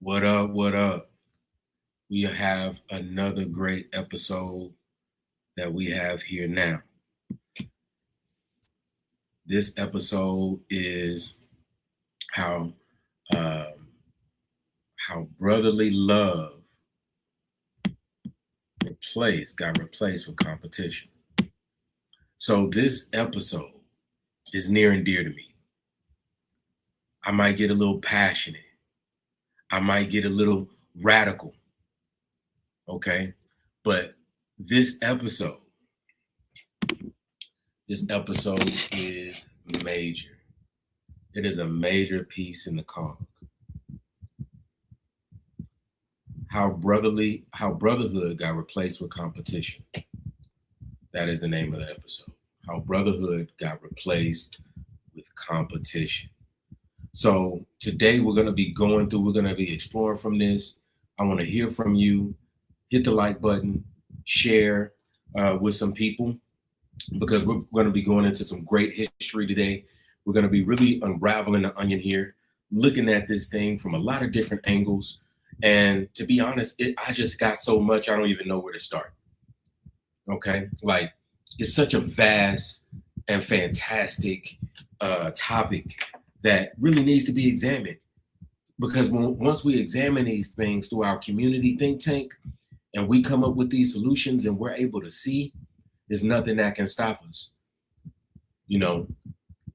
What up? What up? We have another great episode that we have here now. This episode is how um, how brotherly love got replaced with competition. So this episode is near and dear to me. I might get a little passionate. I might get a little radical. Okay, but this episode This episode is major. It is a major piece in the cog. How brotherhood got replaced with competition. That is the name of the episode. How brotherhood got replaced with competition. So today we're going to be exploring from this. I want to hear from you. Hit the like button, share with some people, because we're going to be going into some great history today. We're going to be really unraveling the onion here, looking at this thing from a lot of different angles. And to be honest, I just got so much, I don't even know where to start. Okay? Like, it's such a vast and fantastic topic that really needs to be examined. Because once we examine these things through our community think tank and we come up with these solutions and we're able to see, there's nothing that can stop us. You know,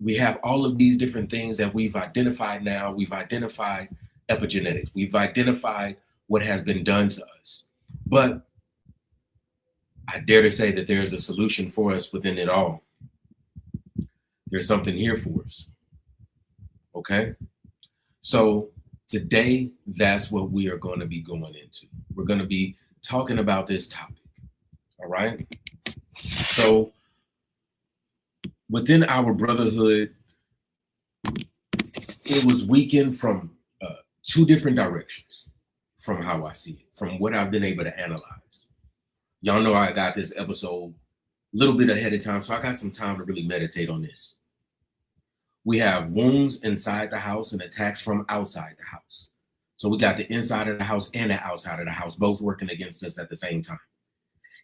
we have all of these different things that we've identified now. We've identified epigenetics. We've identified what has been done to us. But I dare to say that there's a solution for us within it all. There's something here for us. Okay? So today, that's what we are going to be going into. We're going to be talking about this topic. All right? So within our brotherhood, it was weakened from two different directions from how I see it, from what I've been able to analyze. Y'all know I got this episode a little bit ahead of time, so I got some time to really meditate on this. We have wounds inside the house and attacks from outside the house. So we got the inside of the house and the outside of the house, both working against us at the same time.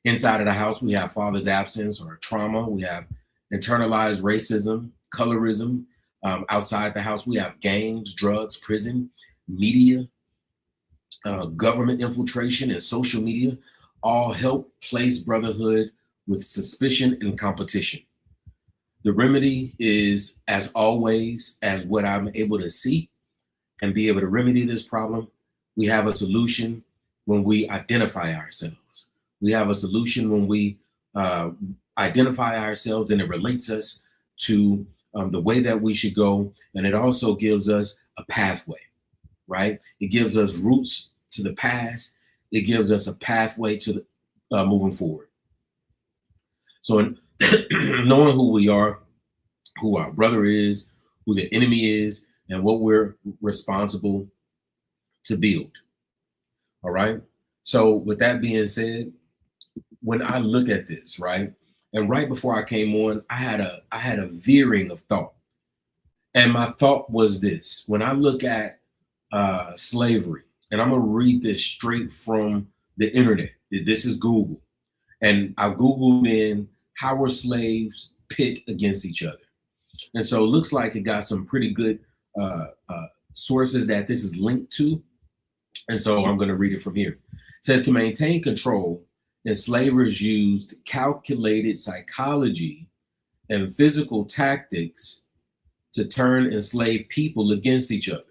Inside of the house, we have father's absence or trauma. We have internalized racism, colorism. Outside the house, we have gangs, drugs, prison, media, government infiltration, and social media all help place brotherhood with suspicion and competition. The remedy is, as always, as what I'm able to see and be able to remedy this problem, we have a solution when we identify ourselves. We have a solution when we identify ourselves, and it relates us to the way that we should go. And it also gives us a pathway, right? It gives us roots to the past. It gives us a pathway to moving forward. So in knowing who we are, who our brother is, who the enemy is, and what we're responsible to build. All right. So with that being said, when I look at this, right, and right before I came on, I had a veering of thought, and my thought was this: when I look at slavery, and I'm gonna read this straight from the internet. This is Google, and I googled in how were slaves pit against each other, and so it looks like it got some pretty good sources that this is linked to, and so I'm gonna read it from here. It says, to maintain control, enslavers used calculated psychology and physical tactics to turn enslaved people against each other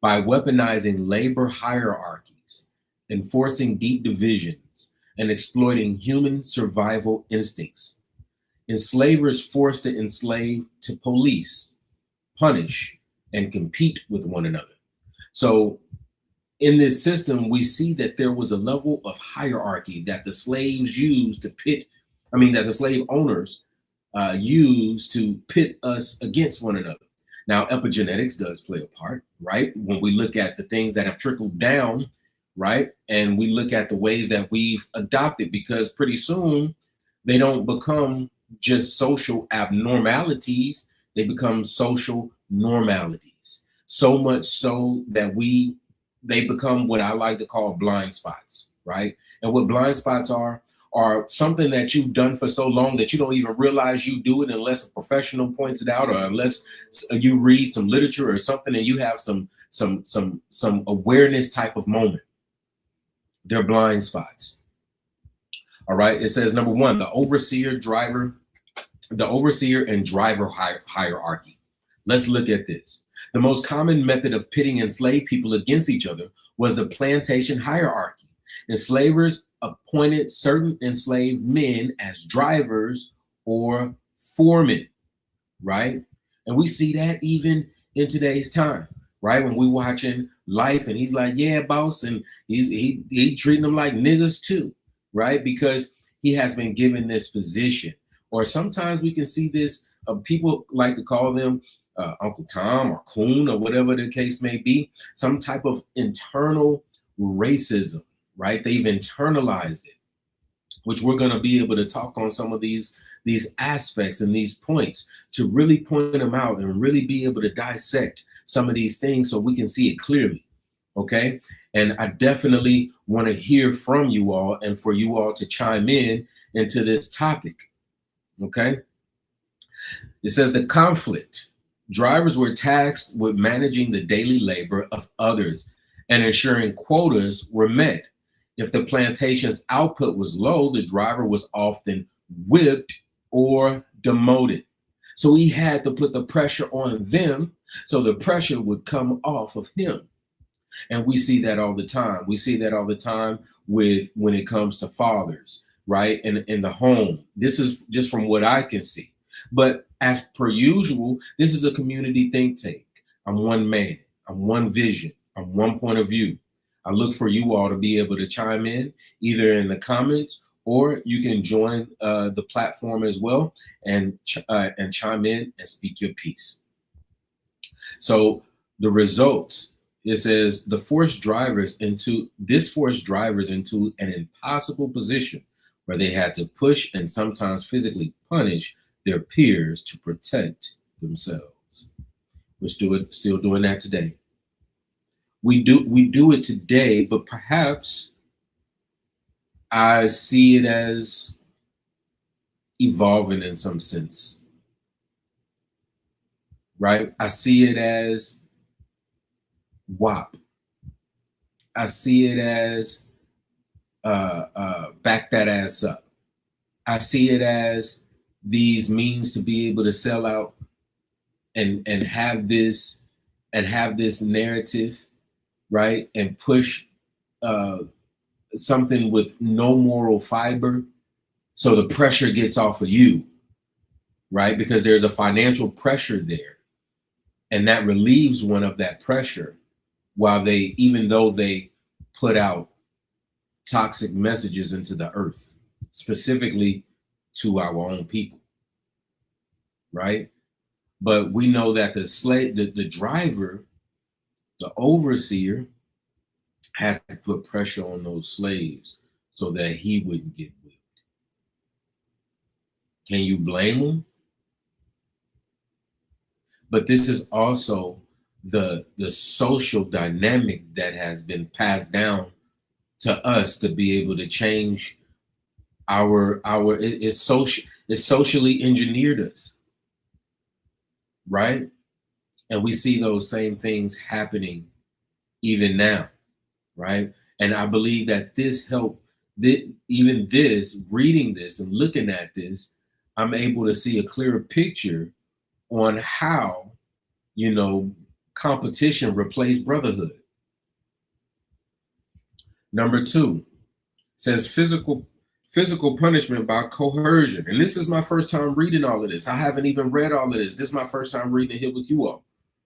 by weaponizing labor hierarchies, enforcing deep divisions, and exploiting human survival instincts. Enslavers forced the enslaved to police, punish, and compete with one another. So in this system, we see that there was a level of hierarchy that the slaves used to that the slave owners used to pit us against one another. Now, epigenetics does play a part, right? When we look at the things that have trickled down, right? And we look at the ways that we've adopted, because pretty soon they don't become just social abnormalities, they become social normalities. So much so that we they become what I like to call blind spots, right? And what blind spots are something that you've done for so long that you don't even realize you do it unless a professional points it out, or unless you read some literature or something and you have some awareness type of moment. They're blind spots. All right. It says number one, the overseer and driver hierarchy. Let's look at this. The most common method of pitting enslaved people against each other was the plantation hierarchy. Enslavers appointed certain enslaved men as drivers or foremen, right? And we see that even in today's time, right? When we watching Life and he's like, yeah, boss, and he treating them like niggas too, right? Because he has been given this position. Or sometimes we can see this, people like to call them Uncle Tom or Coon or whatever the case may be, some type of internal racism, right? They've internalized it, which we're going to be able to talk on some of these aspects and these points to really point them out and really be able to dissect some of these things so we can see it clearly, okay? And I definitely want to hear from you all and for you all to chime in into this topic, okay? It says the conflict. Drivers were tasked with managing the daily labor of others and ensuring quotas were met. If the plantation's output was low, the driver was often whipped or demoted. So he had to put the pressure on them so the pressure would come off of him. And we see that all the time. We see that all the time with when it comes to fathers, right? In the home. This is just from what I can see. But as per usual, this is a community think tank. I'm one man. I'm one vision. I'm one point of view. I look for you all to be able to chime in either in the comments or you can join the platform as well and chime in and speak your piece. So the results, it says this forced drivers into an impossible position where they had to push and sometimes physically punish their peers to protect themselves. We're still doing that today. We do it today, but perhaps I see it as evolving in some sense, right? I see it as WAP. I see it as back that ass up. I see it as these means to be able to sell out and have this narrative, right? And push something with no moral fiber. So the pressure gets off of you, right? Because there's a financial pressure there. And that relieves one of that pressure while even though they put out toxic messages into the earth, specifically to our own people, right? But we know that the driver, the overseer, had to put pressure on those slaves so that he wouldn't get whipped. Can you blame him? But this is also the social dynamic that has been passed down to us to be able to change it's socially engineered us, right? And we see those same things happening even now, right? And I believe that this helped, reading this and looking at this, I'm able to see a clearer picture on how, competition replaced brotherhood. Number 2 says physical punishment by coercion. And this is my first time reading all of this. I haven't even read all of this. This is my first time reading it here with you all,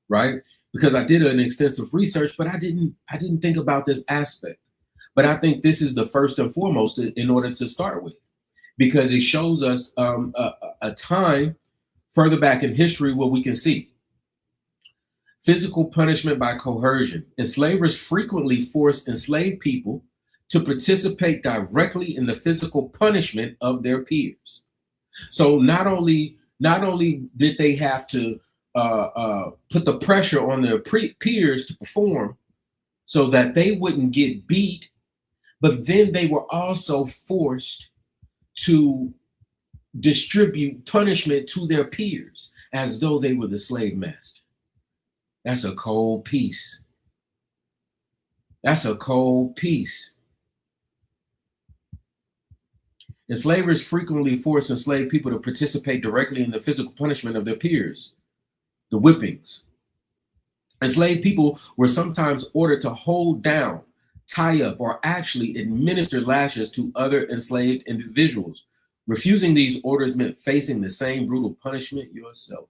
right? Because I did an extensive research, but I didn't think about this aspect. But I think this is the first and foremost in order to start with, because it shows us a time further back in history where we can see physical punishment by coercion. Enslavers frequently forced enslaved people to participate directly in the physical punishment of their peers. So not only did they have to put the pressure on their peers to perform so that they wouldn't get beat, but then they were also forced to distribute punishment to their peers as though they were the slave master. That's a cold piece. That's a cold piece. Enslavers frequently forced enslaved people to participate directly in the physical punishment of their peers, the whippings. Enslaved people were sometimes ordered to hold down, tie up, or actually administer lashes to other enslaved individuals. Refusing these orders meant facing the same brutal punishment yourself.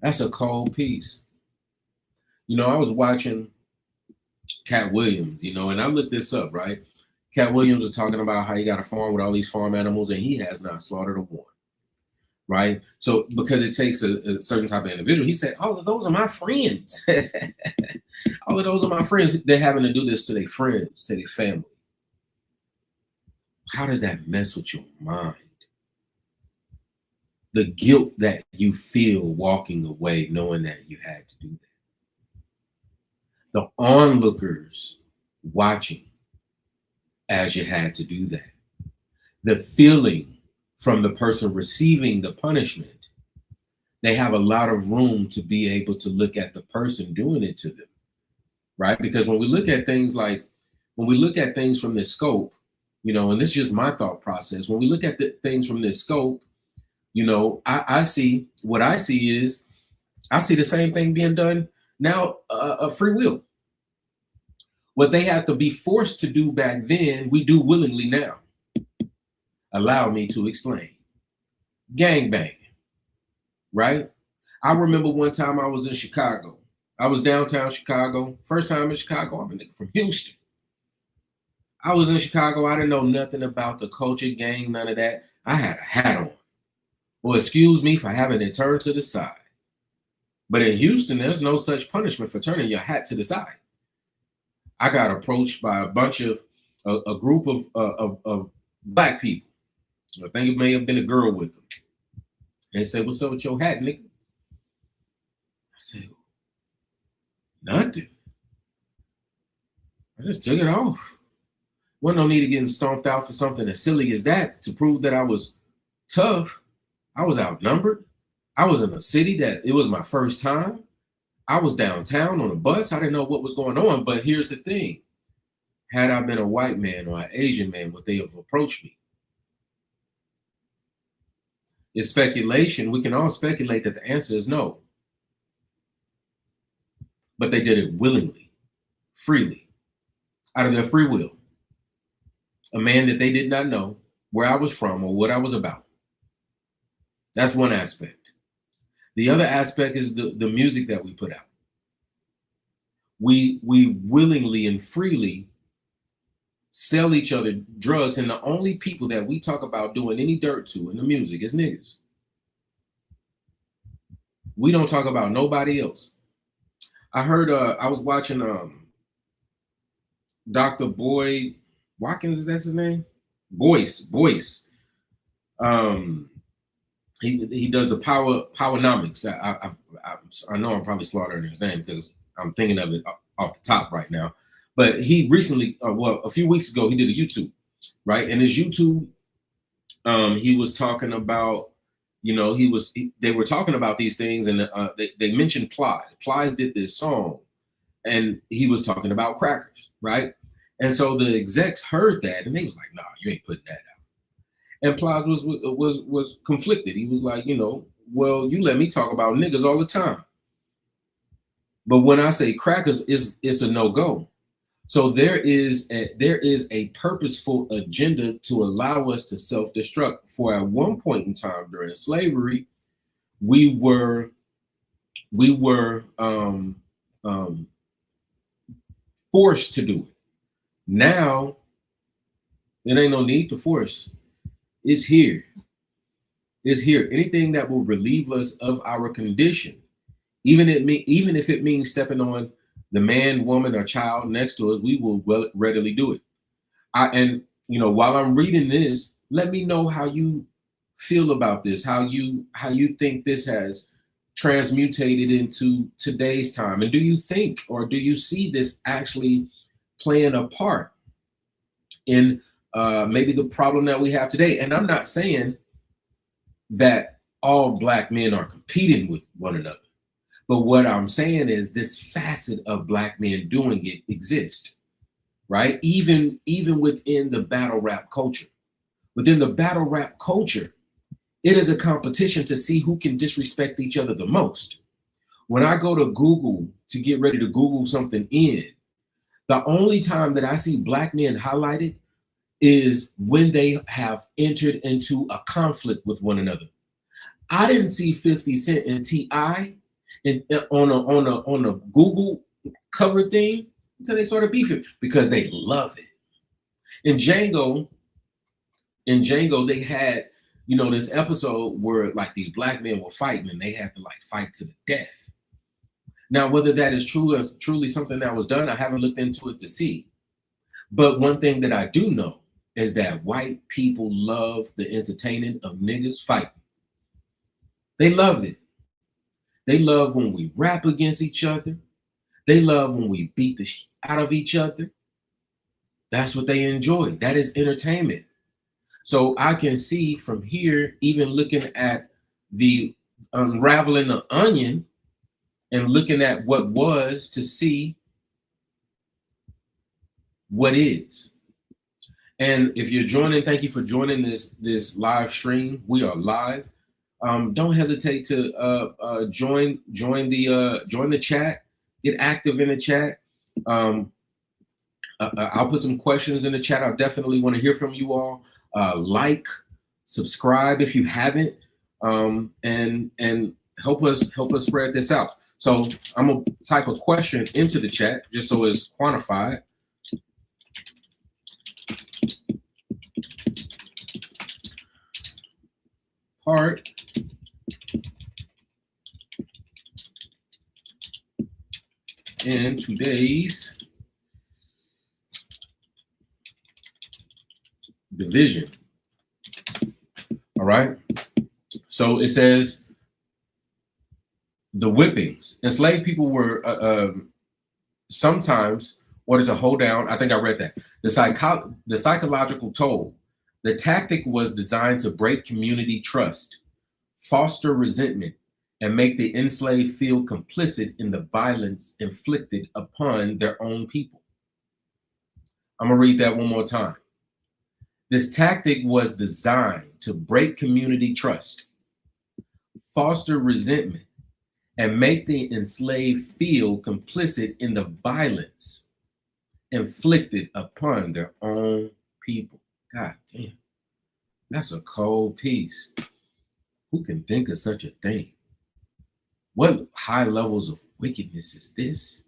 That's a cold piece. You know, I was watching Cat Williams, you know, and I looked this up, right? Cat Williams was talking about how he got a farm with all these farm animals and he has not slaughtered a one, right? So because it takes a certain type of individual, he said, all of those are my friends. All of those are my friends. They're having to do this to their friends, to their family. How does that mess with your mind? The guilt that you feel walking away knowing that you had to do that. The onlookers watching as you had to do that. The feeling from the person receiving the punishment. They have a lot of room to be able to look at the person doing it to them, right? Because when we look at things from this scope, you know, and this is just my thought process. When we look at the things from this scope, you know, I see the same thing being done now, free will. What they had to be forced to do back then, we do willingly now. Allow me to explain. Gangbanging, right? I remember one time I was in Chicago. I was downtown Chicago. First time in Chicago, I'm a nigga from Houston. I was in Chicago. I didn't know nothing about the culture, gang, none of that. I had a hat on. Well, excuse me for having it turned to the side. But in Houston, there's no such punishment for turning your hat to the side. I got approached by a bunch of a group of black people. I think it may have been a girl with them. They said, "What's up with your hat, nigga?" I said, "Nothing. I just took it off. Wasn't no need of getting stomped out for something as silly as that to prove that I was tough. I was outnumbered. I was in a city that it was my first time. I was downtown on a bus. I didn't know what was going on. But here's the thing. Had I been a white man or an Asian man, would they have approached me? It's speculation. We can all speculate that the answer is no. But they did it willingly, freely, out of their free will. A man that they did not know where I was from or what I was about. That's one aspect. The other aspect is the music that we put out. We willingly and freely sell each other drugs, and the only people that we talk about doing any dirt to in the music is niggas. We don't talk about nobody else. I heard I was watching Dr. Boyd Watkins, that's his name? Boyce. He does the Powernomics. I know I'm probably slaughtering his name because I'm thinking of it off the top right now. But he recently, a few weeks ago, he did a YouTube, right? And his YouTube, he was talking about, you know, they were talking about these things, and they mentioned Plies. Plies did this song, and he was talking about crackers, right? And so the execs heard that, and they was like, "Nah, you ain't putting that out." And Plies was conflicted. He was like, you know, well, you let me talk about niggas all the time, but when I say crackers, it's a no-go. So there is a purposeful agenda to allow us to self-destruct. For at one point in time during slavery, we were forced to do it. Now, there ain't no need to force. It's here. It's here. Anything that will relieve us of our condition, even if it means stepping on the man, woman, or child next to us, we will readily do it. And you know, while I'm reading this, let me know how you feel about this, how you think this has transmutated into today's time? And do you think, or do you see this actually playing a part in maybe the problem that we have today? And I'm not saying that all Black men are competing with one another, but what I'm saying is this facet of Black men doing it exists, right? Even within the battle rap culture. Within the battle rap culture, it is a competition to see who can disrespect each other the most. When I go to Google to get ready to Google something in, the only time that I see Black men highlighted is when they have entered into a conflict with one another. I didn't see 50 Cent and T.I. on a Google cover thing until they started beefing, because they love it. In Django, they had, this episode where like these Black men were fighting and they had to like fight to the death. Now, whether that is truly something that was done, I haven't looked into it to see. But one thing that I do know is that white people love the entertaining of niggas fighting. They love it. They love when we rap against each other. They love when we beat the shit out of each other. That's what they enjoy. That is entertainment. So I can see from here, even looking at the unraveling the onion and looking at what was, to see what is. And if you're joining, thank you for joining this live stream. We are live. Don't hesitate to join the chat. Get active in the chat. I'll put some questions in the chat. I definitely want to hear from you all. Like, subscribe if you haven't, and help us spread this out. So I'm gonna type a question into the chat just so it's quantified. Part in today's division. All right. So it says the whippings. Enslaved people were sometimes ordered to hold down. I think I read that. The psychological toll. The tactic was designed to break community trust, foster resentment, and make the enslaved feel complicit in the violence inflicted upon their own people. I'm gonna read that one more time. This tactic was designed to break community trust, foster resentment, and make the enslaved feel complicit in the violence inflicted upon their own people. God damn, that's a cold piece. Who can think of such a thing? What high levels of wickedness is this?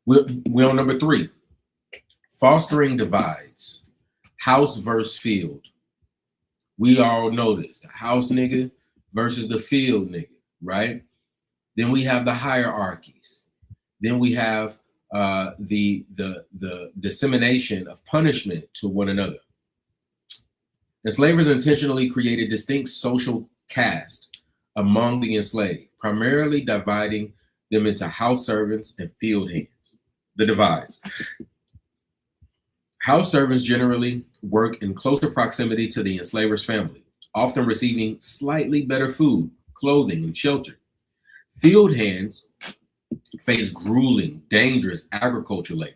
We're on number 3, fostering divides. House versus field. We all know this. The house nigga versus the field nigga, right? Then we have the hierarchies. Then we have the dissemination of punishment to one another. Enslavers intentionally created distinct social caste among the enslaved, primarily dividing them into house servants and field hands. The divides. House servants generally work in closer proximity to the enslaver's family, often receiving slightly better food, clothing, and shelter. Field hands face grueling, dangerous agriculture labor.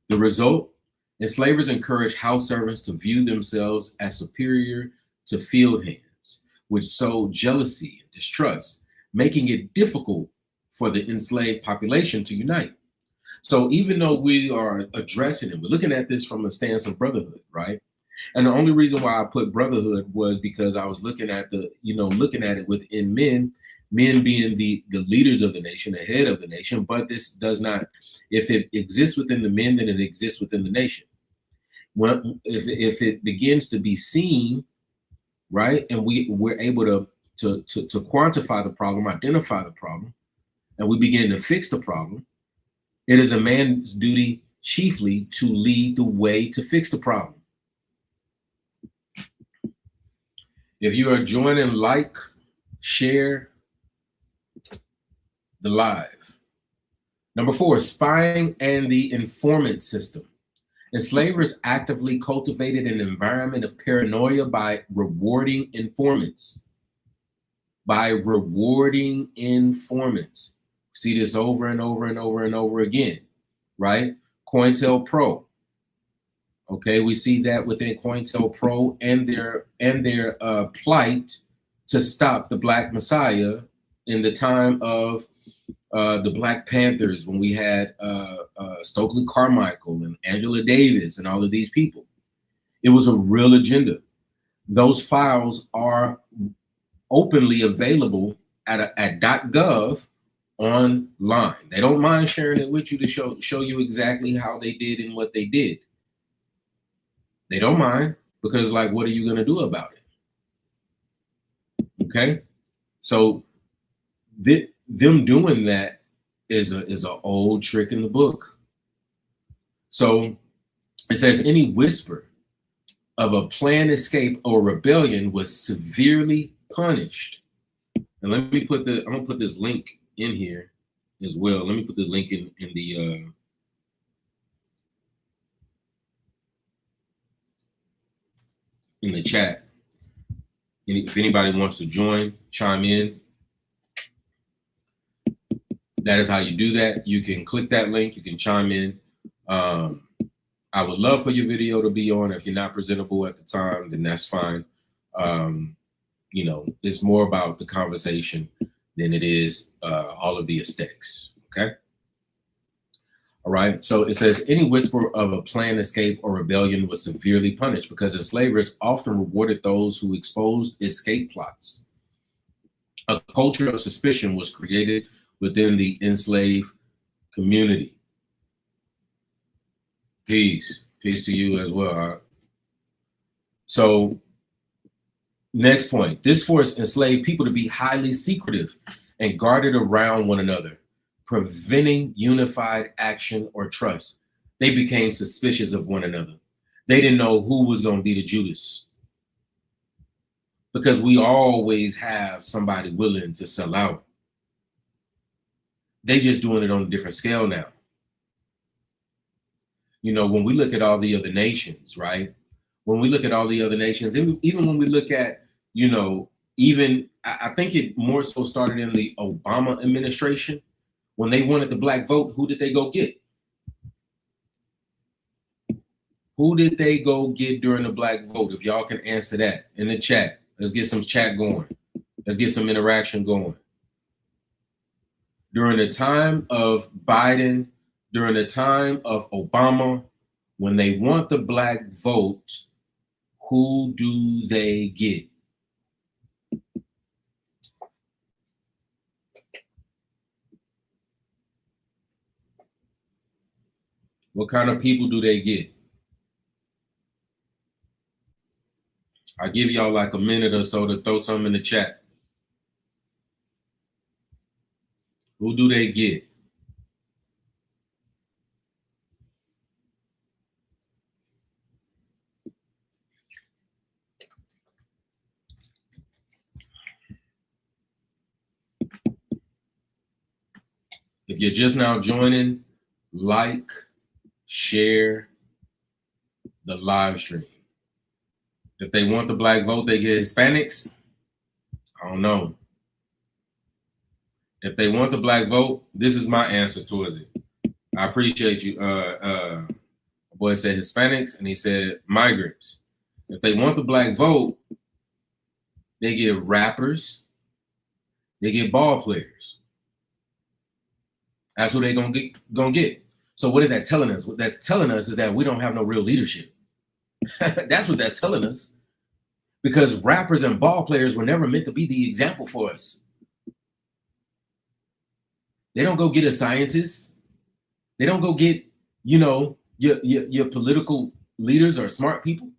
The result, enslavers encourage house servants to view themselves as superior to field hands, which sowed jealousy and distrust, making it difficult for the enslaved population to unite. So even though we are addressing it, we're looking at this from a stance of brotherhood, right? And the only reason why I put brotherhood was because I was looking at it within men being the leaders of the nation, the head of the nation. But this does not, if it exists within the men, then it exists within the nation. When if it begins to be seen, right, and we're able to quantify the problem, identify the problem, and we begin to fix the problem, it is a man's duty chiefly to lead the way to fix the problem. If you are joining, like, share, the live. Number 4, spying and the informant system. Enslavers actively cultivated an environment of paranoia by rewarding informants. By rewarding informants. See this over and over and over and over again, right? COINTELPRO. Okay, we see that within COINTELPRO and their plight to stop the Black Messiah in the time of the Black Panthers, when we had Stokely Carmichael and Angela Davis and all of these people. It was a real agenda. Those files are openly available at .gov online. They don't mind sharing it with you to show you exactly how they did and what they did. They don't mind, because like, what are you going to do about it? Okay, so them doing that is an old trick in the book. So it says any whisper of a planned escape or rebellion was severely punished. And let me I'm gonna put this link in here as well. Let me put the link in the chat. If anybody wants to join, chime in. That is how you do that. You can click that link. You can chime in. I would love for your video to be on. If you're not presentable at the time, then that's fine. You know, it's more about the conversation than it is all of the aesthetics. Okay. All right. So it says any whisper of a planned escape or rebellion was severely punished, because enslavers often rewarded those who exposed escape plots. A culture of suspicion was created within the enslaved community. Peace to you as well. Right? So next point, this forced enslaved people to be highly secretive and guarded around one another, preventing unified action or trust. They became suspicious of one another. They didn't know who was going to be the Judas, because we always have somebody willing to sell out. They just doing it on a different scale now. You know, when we look at all the other nations, right? When we look at all the other nations, even when we look at, you know, even I think it more so started in the Obama administration. When they wanted the black vote, who did they go get? Who did they go get during the black vote? If y'all can answer that in the chat, let's get some chat going. Let's get some interaction going. During the time of Biden, during the time of Obama, when they want the black vote, who do they get? What kind of people do they get? I'll give y'all like a minute or so to throw something in the chat. Who do they get? If you're just now joining, like, share the live stream. If they want the black vote, they get Hispanics. I don't know. If they want the black vote, this is my answer towards it. I appreciate you. My boy said Hispanics, and he said migrants. If they want the black vote, they get rappers, they get ball players. That's what they're gonna get. So what is that telling us? What that's telling us is that we don't have no real leadership. That's what that's telling us. Because rappers and ball players were never meant to be the example for us. They don't go get a scientist. They don't go get, you know, your political leaders or smart people.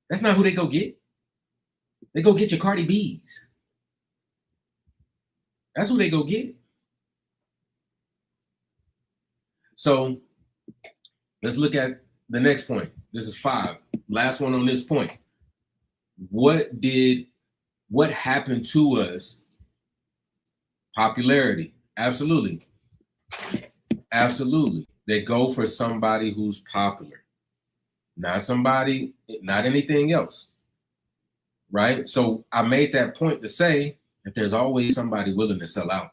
That's not who they go get. They go get your Cardi B's. That's who they go get. So let's look at the next point. This is 5. Last one on this point. What happened to us? Popularity. Absolutely. Absolutely. They go for somebody who's popular, not anything else. Right. So I made that point to say that there's always somebody willing to sell out.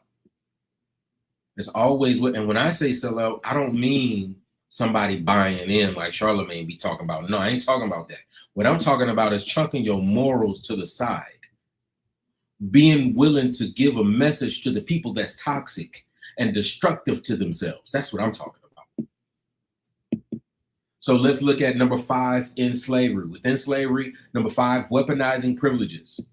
It's always what, and when I say sell out, I don't mean somebody buying in like Charlemagne be talking about. No, I ain't talking about that. What I'm talking about is chunking your morals to the side, being willing to give a message to the people that's toxic and destructive to themselves. That's what I'm talking about. So let's look at number 5 in slavery. Within slavery, number 5, weaponizing privileges.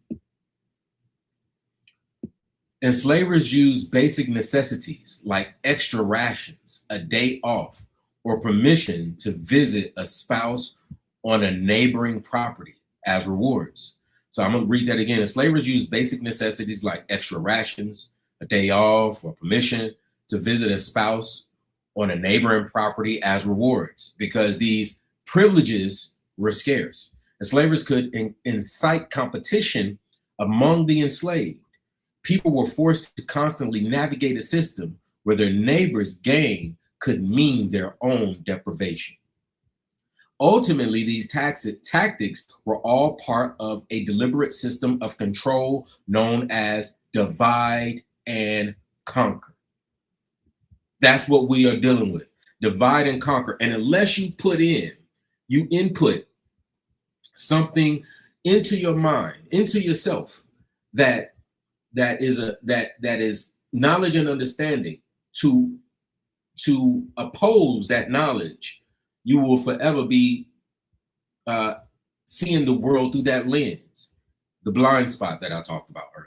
Enslavers used basic necessities like extra rations, a day off, or permission to visit a spouse on a neighboring property as rewards. So I'm going to read that again. Enslavers used basic necessities like extra rations, a day off, or permission to visit a spouse on a neighboring property as rewards because these privileges were scarce. Enslavers could incite competition among the enslaved. People were forced to constantly navigate a system where their neighbors' gain could mean their own deprivation. Ultimately, these tactics were all part of a deliberate system of control known as divide and conquer. That's what we are dealing with. Divide and conquer. And unless you input something into your mind, into yourself, that is knowledge and understanding to oppose that knowledge, you will forever be seeing the world through that lens, the blind spot that I talked about earlier.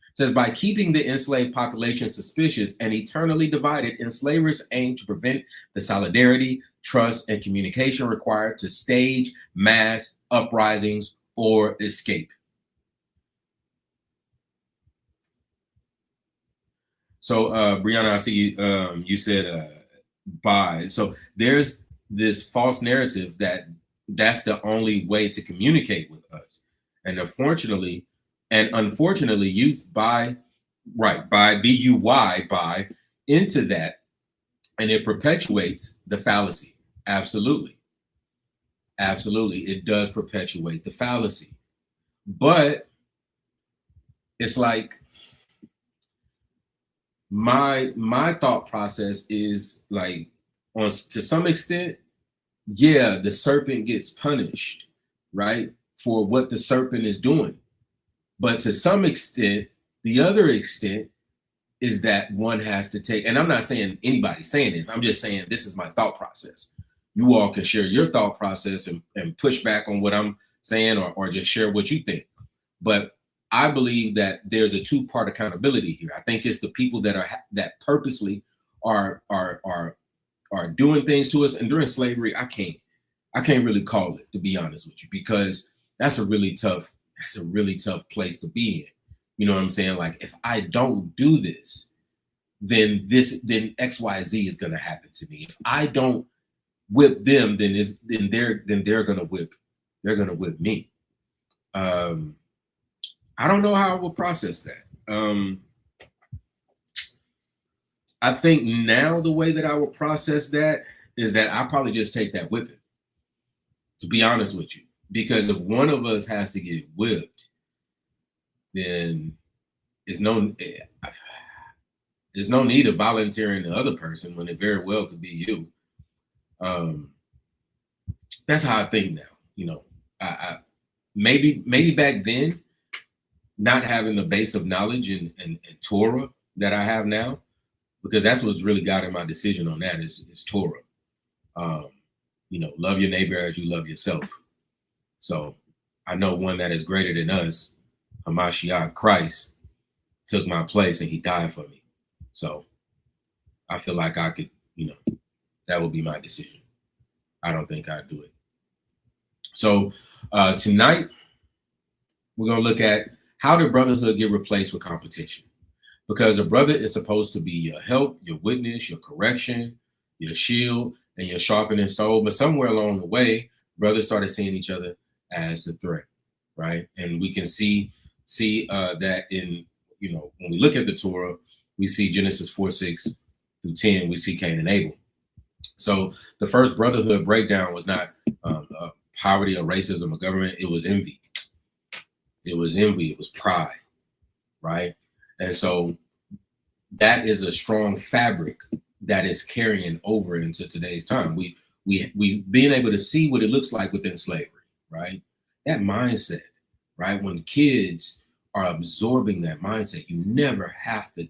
It says, by keeping the enslaved population suspicious and eternally divided, enslavers aim to prevent the solidarity, trust, and communication required to stage mass uprisings or escape. So, Brianna, I see you said buy. So there's this false narrative that that's the only way to communicate with us. And unfortunately, youth buy B-U-Y, buy into that, and it perpetuates the fallacy. Absolutely. Absolutely. It does perpetuate the fallacy. But it's like, my thought process is like, to some extent, yeah, the serpent gets punished, right, for what the serpent is doing. But to some extent, the other extent is that one has to take, and I'm not saying anybody's saying this, I'm just saying this is my thought process. You all can share your thought process and push back on what I'm saying, or just share what you think. But I believe that there's a 2-part accountability here. I think it's the people that purposely are doing things to us. And during slavery, I can't really call it, to be honest with you, because that's a really tough place to be in. You know what I'm saying? Like, if I don't do this, then XYZ is gonna happen to me. If I don't whip them, then they're gonna whip me. I don't know how I will process that. I think now the way that I will process that is that I probably just take that whipping, to be honest with you. Because if one of us has to get whipped, then there's no need of volunteering the other person when it very well could be you. That's how I think now. You know, I maybe back then, not having the base of knowledge and Torah that I have now, because that's what's really guiding my decision on that is Torah. You know, love your neighbor as you love yourself. So I know one that is greater than us, Hamashiach, Christ, took my place and he died for me. So I feel like I could, that would be my decision. I don't think I'd do it. So tonight, we're going to look at how did brotherhood get replaced with competition? Because a brother is supposed to be your help, your witness, your correction, your shield, and your sharpening stone. But somewhere along the way, brothers started seeing each other as a threat, right? And we can see that in, when we look at the Torah, we see Genesis 4:6 through 10, we see Cain and Abel. So the first brotherhood breakdown was not poverty or racism or government. It was envy. It was envy. It was pride, right? And so that is a strong fabric that is carrying over into today's time. We being able to see what it looks like within slavery, right? That mindset, right? When kids are absorbing that mindset, you never have to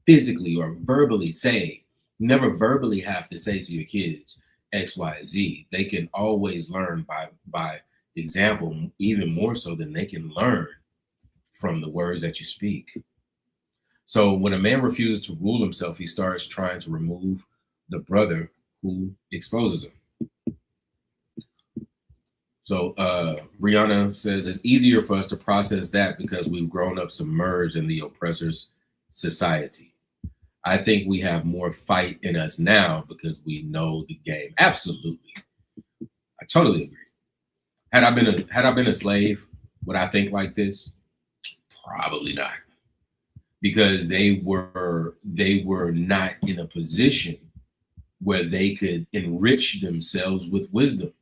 physically or verbally say, never verbally have to say to your kids X, Y, Z. They can always learn by example, even more so than they can learn from the words that you speak. So when a man refuses to rule himself, he starts trying to remove the brother who exposes him. So Brianna says it's easier for us to process that because we've grown up submerged in the oppressor's society. I think we have more fight in us now because we know the game. Absolutely. I totally agree. Had I been a slave, would I think like this? Probably not. Because they were not in a position where they could enrich themselves with wisdom,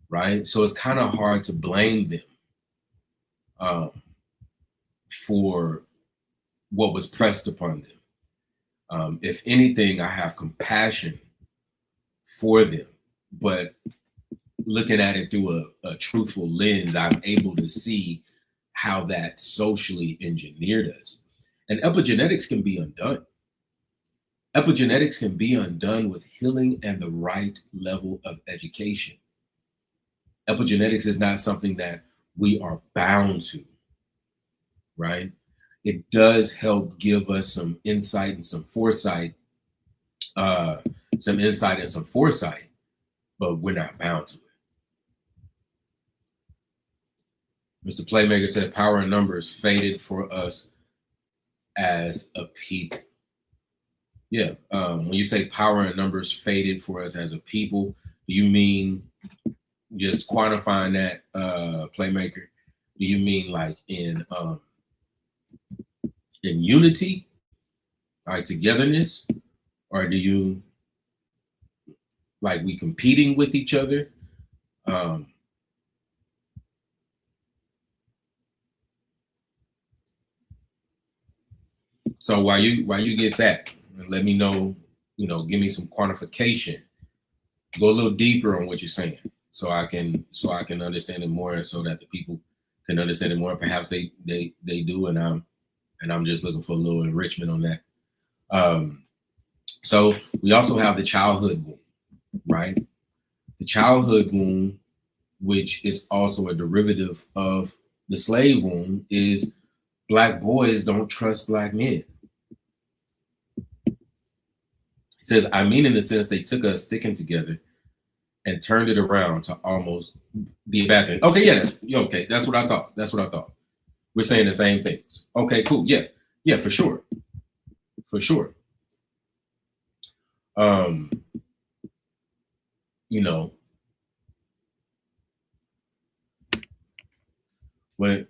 right? So it's kind of hard to blame them for what was pressed upon them. If anything, I have compassion for them, but looking at it through a truthful lens, I'm able to see how that socially engineered us. And epigenetics can be undone. Epigenetics can be undone with healing and the right level of education. Epigenetics is not something that we are bound to, right? It does help give us some insight and some foresight, but we're not bound to it. Mr. Playmaker said power in numbers faded for us as a people. Yeah, when you say power in numbers faded for us as a people, do you mean just quantifying that, Playmaker? Do you mean like in unity, all right, togetherness, or do you like we competing with each other? So while you get that, let me know, give me some quantification. Go a little deeper on what you're saying, so I can understand it more, and so that the people can understand it more. Perhaps they do, and I'm just looking for a little enrichment on that. So we also have the childhood wound, right? The childhood wound, which is also a derivative of the slave wound, is Black boys don't trust Black men. It says, I mean, in the sense they took us sticking together and turned it around to almost be a bad thing. Okay, yeah, okay. That's what I thought. We're saying the same things. Okay, cool. Yeah, for sure. But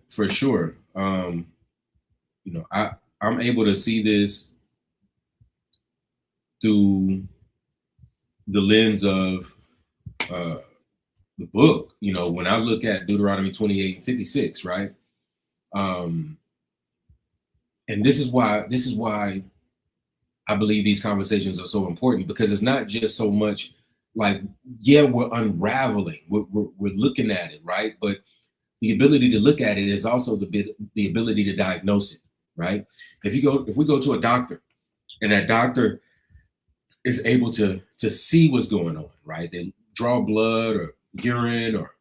for sure, I'm able to see this through the lens of the book. When I look at Deuteronomy 28 and 56, right? And this is why I believe these conversations are so important, because it's not just so much like, yeah, we're unraveling, we're looking at it, right? But the ability to look at it is also the ability to diagnose it, right? If we go to a doctor, and that doctor is able to see what's going on, right? They draw blood or urine or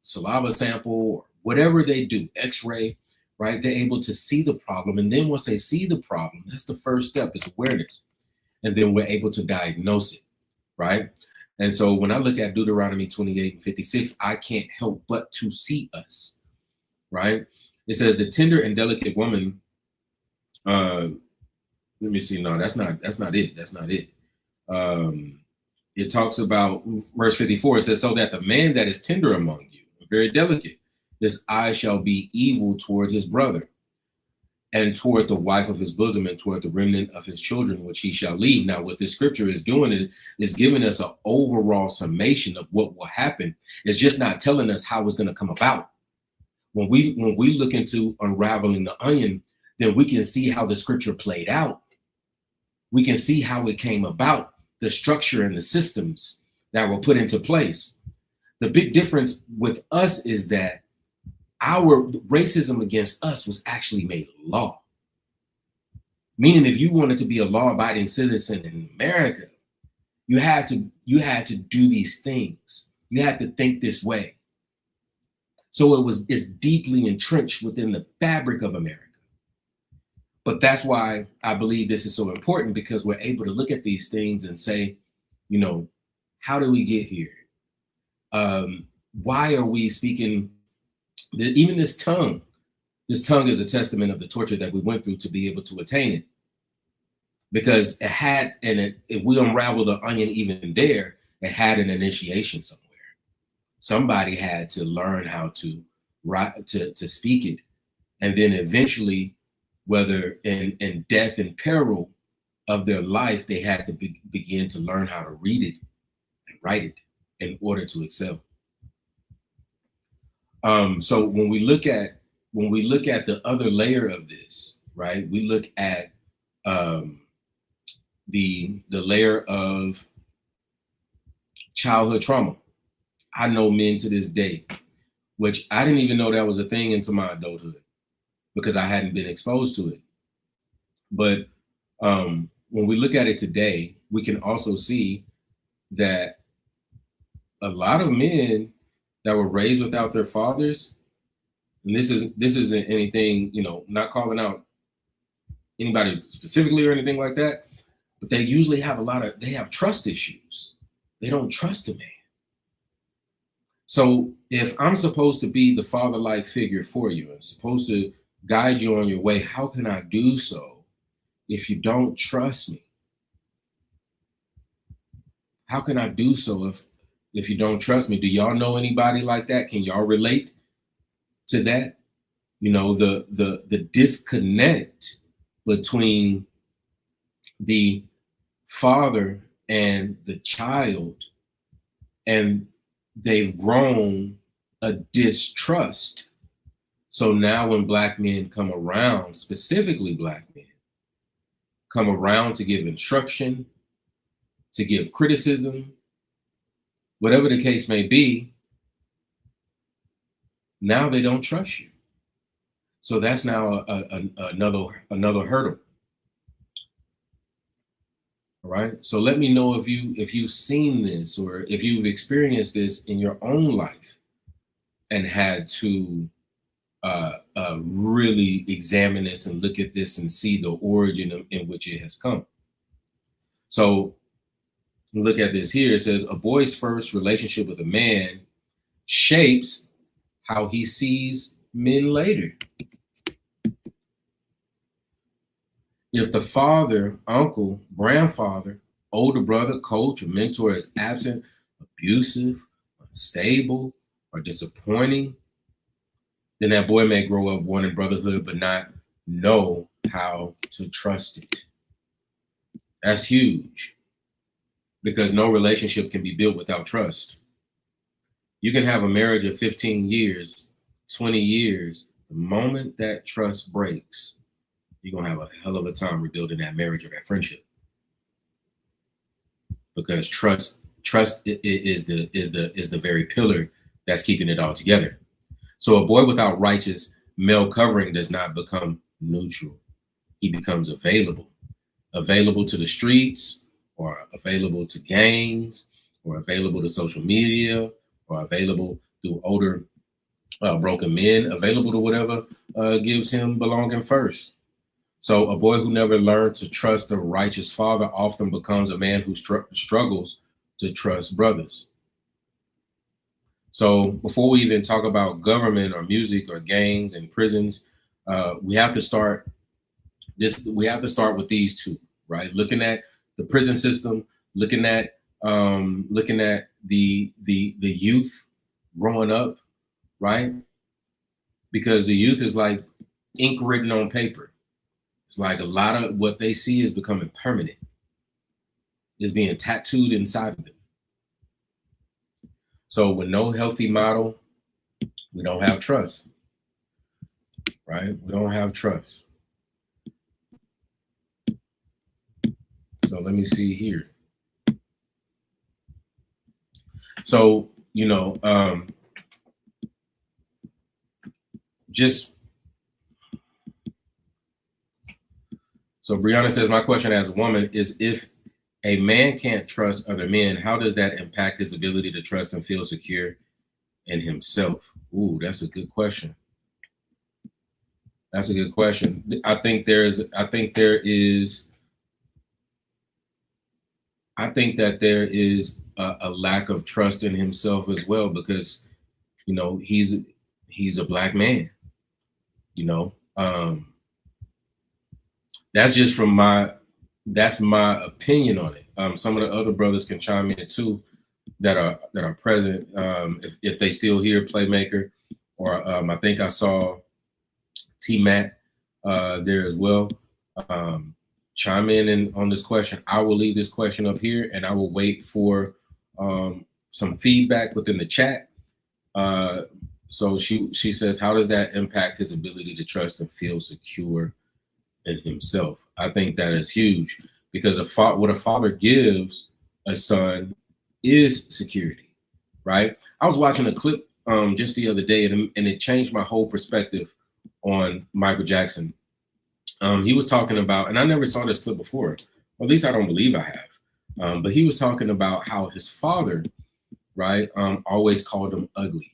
saliva sample or whatever they do, X-ray, right? They're able to see the problem. And then once they see the problem, that's the first step, is awareness. And then we're able to diagnose it, right? And so when I look at Deuteronomy 28 and 56, I can't help but to see us, right? It says the tender and delicate woman, let me see. No, that's not it. It talks about verse 54. It says, so that the man that is tender among you, very delicate, his eye shall be evil toward his brother. and toward the wife of his bosom, and toward the remnant of his children, which he shall lead. Now, what this scripture is doing is giving us an overall summation of what will happen. It's just not telling us how it's going to come about. When we look into unraveling the onion, then we can see how the scripture played out. We can see how it came about, the structure and the systems that were put into place. The big difference with us is that our racism against us was actually made law. Meaning, if you wanted to be a law-abiding citizen in America, you had to do these things. You had to think this way. So it's deeply entrenched within the fabric of America. But that's why I believe this is so important, because we're able to look at these things and say, you know, how did we get here? Why are we speaking? Even this tongue is a testament of the torture that we went through to be able to attain it. Because if we unravel the onion even there, it had an initiation somewhere. Somebody had to learn how to write, to speak it. And then eventually, whether in death and peril of their life, they had to begin to learn how to read it and write it in order to excel. So when we look at the other layer of this, right, we look at the layer of childhood trauma. I know men to this day, which I didn't even know that was a thing into my adulthood because I hadn't been exposed to it. But when we look at it today, we can also see that a lot of men that were raised without their fathers, and this isn't anything, you know, not calling out anybody specifically or anything like that, but they usually have they have trust issues. They don't trust a man. So if I'm supposed to be the father-like figure for you and supposed to guide you on your way, how can I do so if you don't trust me? How can I do so if you don't trust me? Do y'all know anybody like that? Can y'all relate to that? You know, the disconnect between the father and the child, and they've grown a distrust. So now when Black men come around, specifically Black men, come around to give instruction, to give criticism, whatever the case may be, now they don't trust you. So that's now another hurdle. All right. So let me know if you've seen this or if you've experienced this in your own life and had to really examine this and look at this and see the origin in which it has come. So look at this here. It says a boy's first relationship with a man shapes how he sees men later. If the father, uncle, grandfather, older brother, coach, or mentor is absent, abusive, unstable, or disappointing, then that boy may grow up wanting brotherhood but not know how to trust it. That's huge, because no relationship can be built without trust. You can have a marriage of 15 years, 20 years. The moment that trust breaks, you're gonna have a hell of a time rebuilding that marriage or that friendship, because trust is the very pillar that's keeping it all together. So a boy without righteous male covering does not become neutral. He becomes available to the streets, or available to gangs, or available to social media, or available through older broken men, available to whatever gives him belonging first. So a boy who never learned to trust a righteous father often becomes a man who struggles to trust brothers. So before we even talk about government or music or gangs and prisons, we have to start with these two, right? Looking at the prison system, looking at the youth growing up, right? Because the youth is like ink written on paper. It's like a lot of what they see is becoming permanent. It's being tattooed inside of them. So with no healthy model, we don't have trust, right? We don't have trust. So let me see here. So, just so Brianna says, my question as a woman is, if a man can't trust other men, how does that impact his ability to trust and feel secure in himself? Ooh, that's a good question. That's a good question. I think that there is a lack of trust in himself as well, because he's a black man. That's just that's my opinion on it. Some of the other brothers can chime in too that are present, if they still hear Playmaker, or I think I saw T Matt there as well. Chime in on this question. I will leave this question up here, and I will wait for some feedback within the chat. So she says, how does that impact his ability to trust and feel secure in himself? I think that is huge, because what a father gives a son is security, right? I was watching a clip just the other day, and it changed my whole perspective on Michael Jackson. He was talking about, and I never saw this clip before, or at least I don't believe I have, but he was talking about how his father, right, always called him ugly,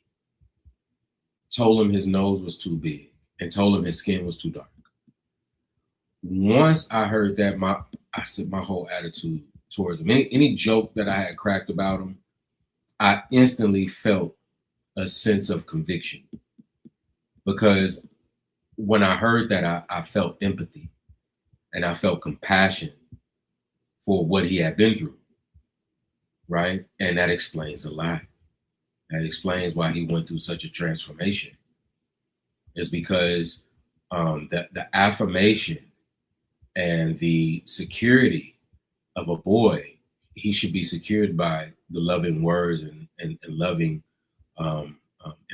told him his nose was too big, and told him his skin was too dark. Once I heard that, my whole attitude towards him, any joke that I had cracked about him, I instantly felt a sense of conviction, because when I heard that, I felt empathy, and I felt compassion for what he had been through, right? And that explains a lot. That explains why he went through such a transformation. It's because the affirmation and the security of a boy, he should be secured by the loving words and loving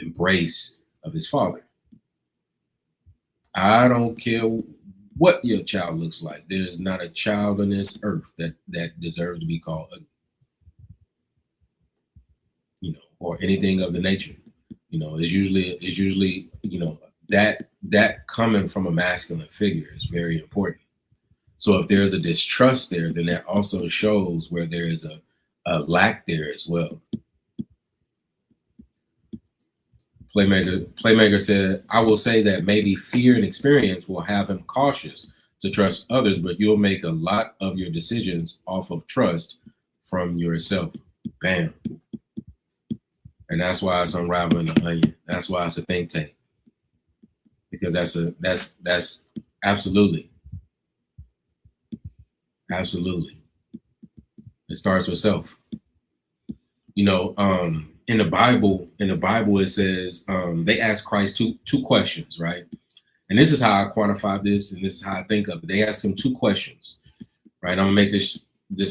embrace of his father. I don't care what your child looks like. There's not a child on this earth that deserves to be called ugly, or anything of the nature. It's usually that coming from a masculine figure is very important. So if there's a distrust there, then that also shows where there is a lack there as well. Playmaker said, I will say that maybe fear and experience will have him cautious to trust others, but you'll make a lot of your decisions off of trust from yourself. Bam. And that's why it's unraveling the onion. That's why it's a think tank. Because that's absolutely. It starts with self. In the Bible, it says they asked Christ two questions, right? And this is how I quantify this, and this is how I think of it. They asked him two questions, right? I'm gonna make this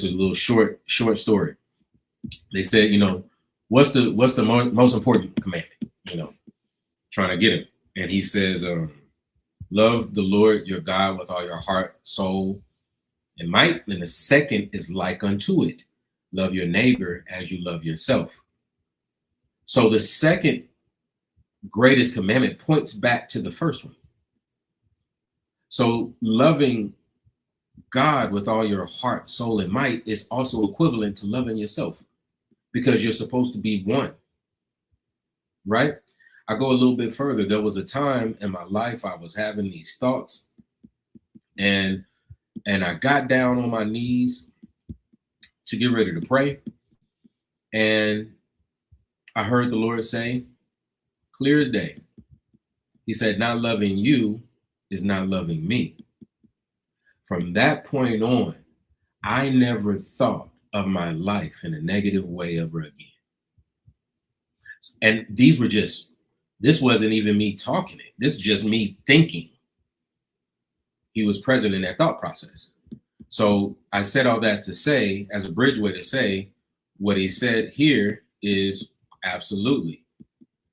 a little short story. They said, what's the most important commandment? Trying to get him, and he says, love the Lord your God with all your heart, soul, and might. And the second is like unto it, love your neighbor as you love yourself. So the second greatest commandment points back to the first one. So loving God with all your heart, soul, and might is also equivalent to loving yourself, because you're supposed to be one, right? I go a little bit further. There was a time in my life I was having these thoughts, and I got down on my knees to get ready to pray, and I heard the Lord say, clear as day, he said, not loving you is not loving me. From that point on, I never thought of my life in a negative way ever again. And this wasn't even me talking it. This is just me thinking. he was present in that thought process. So I said all that to say, as a bridgeway, to say what he said here is absolutely.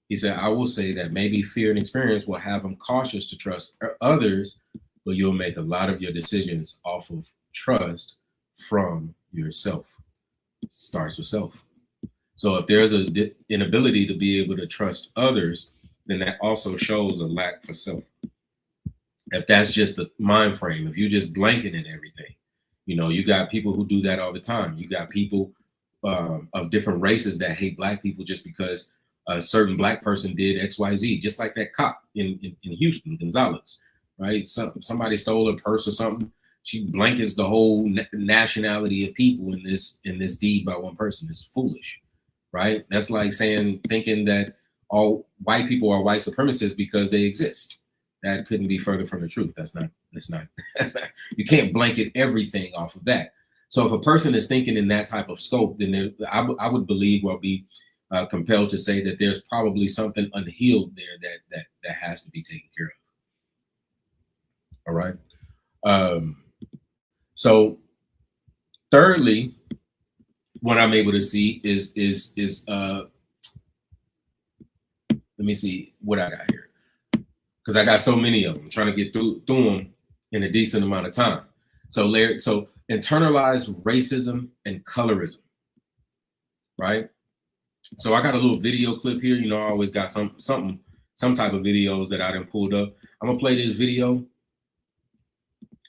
He said, I will say that maybe fear and experience will have them cautious to trust others, but you'll make a lot of your decisions off of trust from yourself. Starts with self. So if there's an inability to be able to trust others, then that also shows a lack for self. If that's just the mind frame, if you just blanketing everything, you know, you got people who do that all the time. You got people of different races that hate black people just because a certain black person did XYZ, just like that cop in Houston, Gonzalez, right? Somebody stole a purse or something. She blankets the whole nationality of people in this deed by one person. It's foolish, right? That's like thinking that all white people are white supremacists because they exist. That couldn't be further from the truth. That's not. You can't blanket everything off of that. So if a person is thinking in that type of scope, then I would believe or be compelled to say that there's probably something unhealed there that has to be taken care of. All right. So thirdly, what I'm able to see is let me see what I got here, because I got so many of them. I'm trying to get through them in a decent amount of time. So internalized racism and colorism, right? So I got a little video clip here. You know, I always got some type of videos that I done pulled up. I'm gonna play this video,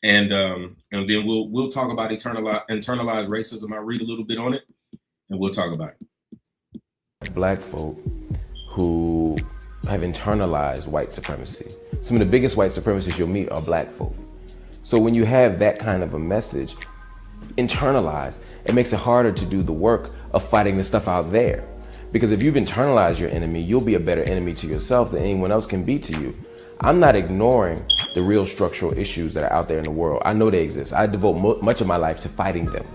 and then we'll talk about internalized racism. I'll read a little bit on it, and we'll talk about it. Black folk who have internalized white supremacy. Some of the biggest white supremacists you'll meet are black folk. So when you have that kind of a message internalized, it makes it harder to do the work of fighting the stuff out there. Because if you've internalized your enemy, you'll be a better enemy to yourself than anyone else can be to you. I'm not ignoring the real structural issues that are out there in the world. I know they exist. I devote much of my life to fighting them.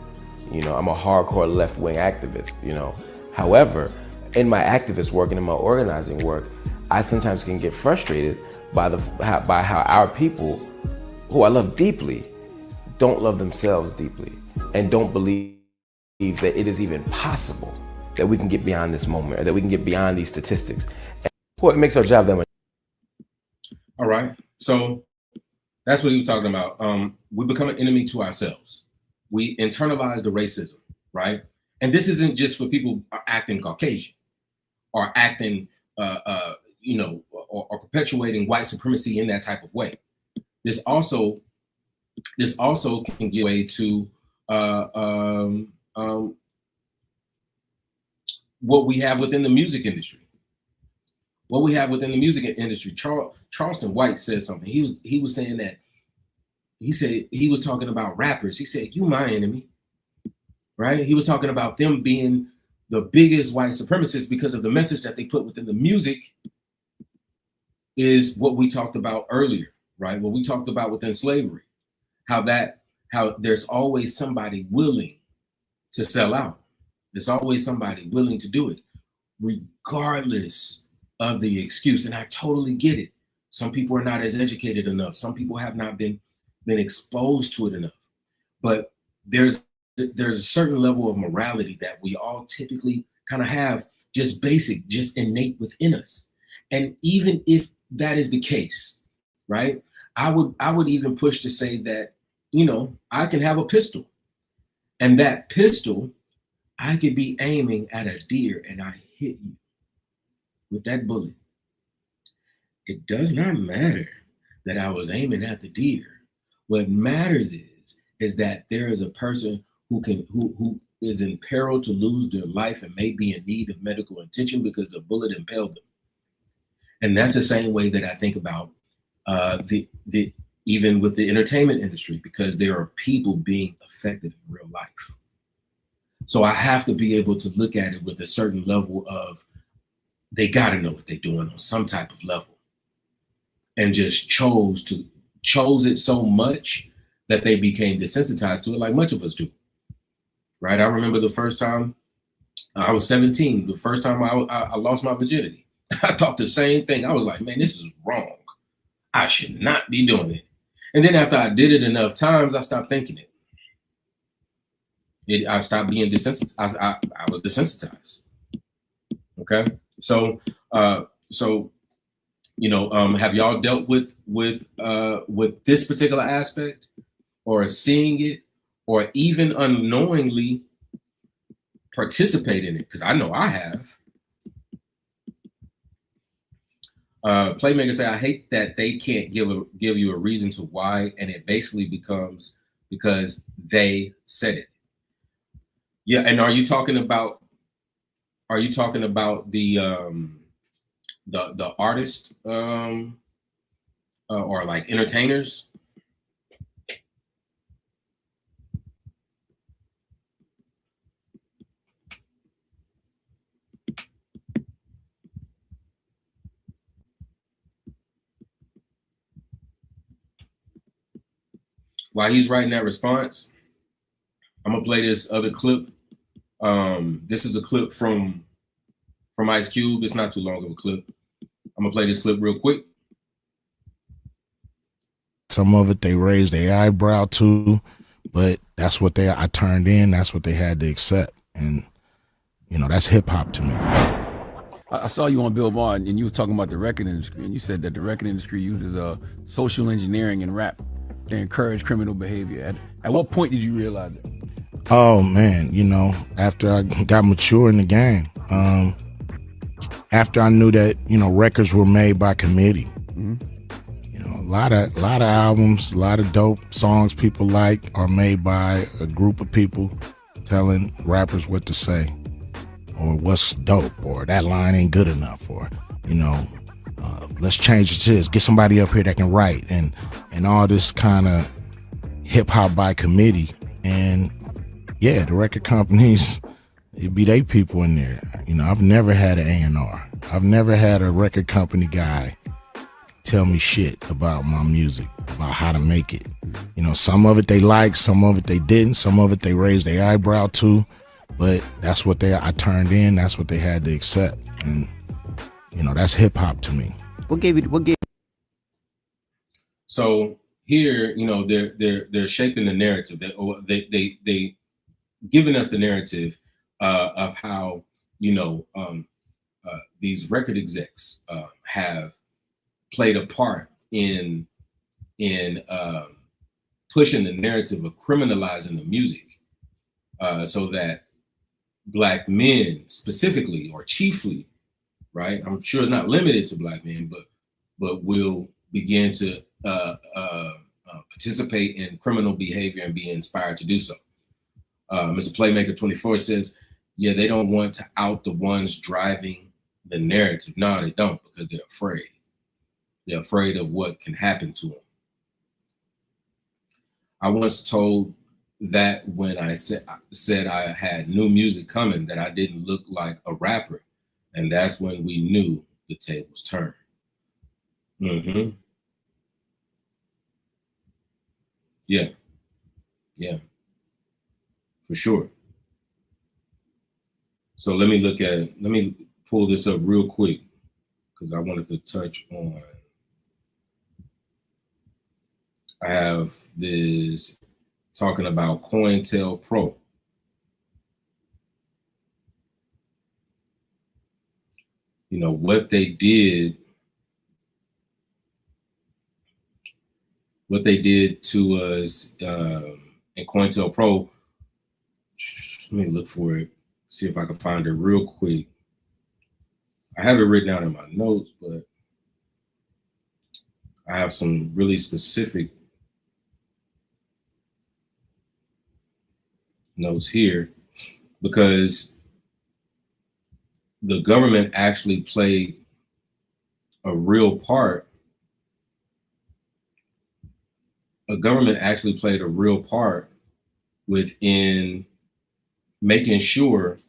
You know, I'm a hardcore left-wing activist, you know. However, in my activist work and in my organizing work, I sometimes can get frustrated by how our people, who I love deeply, don't love themselves deeply and don't believe that it is even possible that we can get beyond this moment or that we can get beyond these statistics. Well, it makes our job that much. All right. So that's what he was talking about. We become an enemy to ourselves. We internalize the racism, right? And this isn't just for people acting Caucasian or acting, or perpetuating white supremacy in that type of way. This also can give way to what we have within the music industry. What we have within the music industry. Charleston White said something. He was saying that. He said he was talking about rappers. He said, "You my enemy," right? He was talking about them being the biggest white supremacists because of the message that they put within the music. Is what we talked about earlier, right? What we talked about within slavery, how there's always somebody willing to sell out. There's always somebody willing to do it, regardless of the excuse. And I totally get it. Some people are not as educated enough. Some people have not been exposed to it enough. But there's a certain level of morality that we all typically kind of have, just basic, just innate within us. And even if that is the case, right? I would even push to say that, you know, I can have a pistol, and that pistol, I could be aiming at a deer and I hit you with that bullet. It does not matter that I was aiming at the deer. What matters is that there is a person who is in peril to lose their life and may be in need of medical attention because the bullet impaled them. And that's the same way that I think about even with the entertainment industry, because there are people being affected in real life. So I have to be able to look at it with a certain level of, they got to know what they're doing on some type of level, and just chose it so much that they became desensitized to it, like much of us do. Right? I remember the first time I was 17, the first time I lost my virginity. I thought the same thing. I was like, man, this is wrong. I should not be doing it. And then after I did it enough times, I stopped thinking it. I stopped being desensitized. I was desensitized. Okay, so have y'all dealt with this particular aspect, or seeing it, or even unknowingly participate in it? Because I know I have. Playmaker say, I hate that they can't give you a reason to why, and it basically becomes because they said it. Yeah, and are you talking about the artist or like entertainers? While he's writing that response, I'm gonna play this other clip. This is a clip from Ice Cube. It's not too long of a clip. I'm gonna play this clip real quick. Some of it they raised their eyebrow to, but that's what I turned in. That's what they had to accept, and that's hip hop to me. I saw you on Bill Maher, and you was talking about the record industry, and you said that the record industry uses social engineering in rap to encourage criminal behavior. At what point did you realize that? Oh man, after I got mature in the game, after I knew that records were made by committee. Mm-hmm. A lot of albums, a lot of dope songs people like are made by a group of people telling rappers what to say, or what's dope, or that line ain't good enough, or let's change it to this. Get somebody up here that can write, and all this kind of hip hop by committee. And yeah, the record companies, it be they people in there. I've never had an A&R. I've never had a record company guy tell me shit about my music, about how to make it. Some of it they liked, some of it they didn't, some of it they raised their eyebrow to, but that's what I turned in. That's what they had to accept, and that's hip hop to me. What gave? So here, they're shaping the narrative. They giving us the narrative of how these record execs have played a part in pushing the narrative of criminalizing the music, so that Black men specifically, or chiefly, right? I'm sure it's not limited to Black men, but will begin to participate in criminal behavior and be inspired to do so. Mr. Playmaker 24 says, yeah, they don't want to out the ones driving the narrative. No, they don't, because they're afraid. They're afraid of what can happen to them. I once told that when I said I had new music coming, that I didn't look like a rapper. And that's when we knew the tables turned. Mm-hmm. Yeah. Yeah. For sure. So let me pull this up real quick, because I wanted to touch on, I have this talking about COINTELPRO. What they did to us in COINTELPRO. Let me look for it, see if I can find it real quick. I have it written down in my notes, but I have some really specific notes here, because the government actually played a real part. Within making sure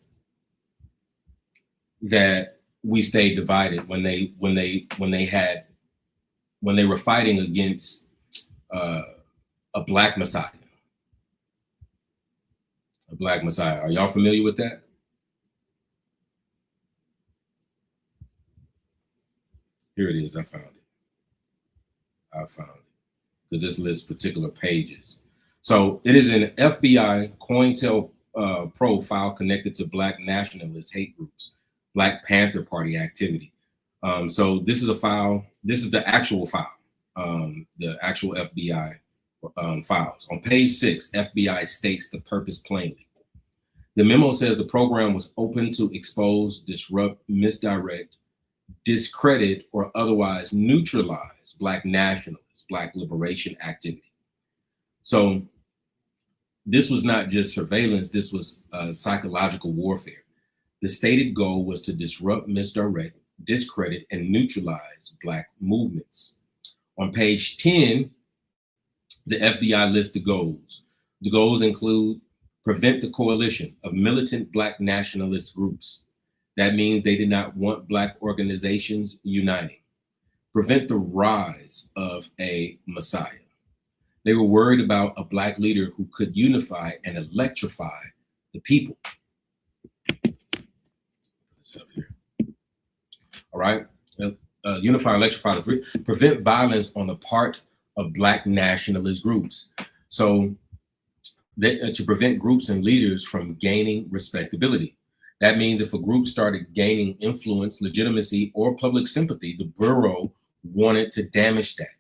that we stayed divided when they were fighting against a Black Messiah. A Black Messiah. Are y'all familiar with that? Here it is. I found it. because this lists particular pages. So it is an FBI COINTELPRO file connected to Black nationalist hate groups, Black Panther Party activity. So this is a file. This is the actual file, the actual FBI files. On page 6, FBI states the purpose plainly. The memo says the program was open to expose, disrupt, misdirect, discredit, or otherwise neutralize Black nationalists, Black liberation activity. So this was not just surveillance, this was psychological warfare. The stated goal was to disrupt, misdirect, discredit, and neutralize Black movements. On page 10, the FBI lists the goals. The goals include prevent the coalition of militant Black nationalist groups. That means they did not want Black organizations uniting. Prevent the rise of a Messiah. They were worried about a Black leader who could unify and electrify the people. All right, unify, electrify, prevent violence on the part of Black nationalist groups. So to prevent groups and leaders from gaining respectability. That means if a group started gaining influence, legitimacy, or public sympathy, the Bureau wanted to damage that.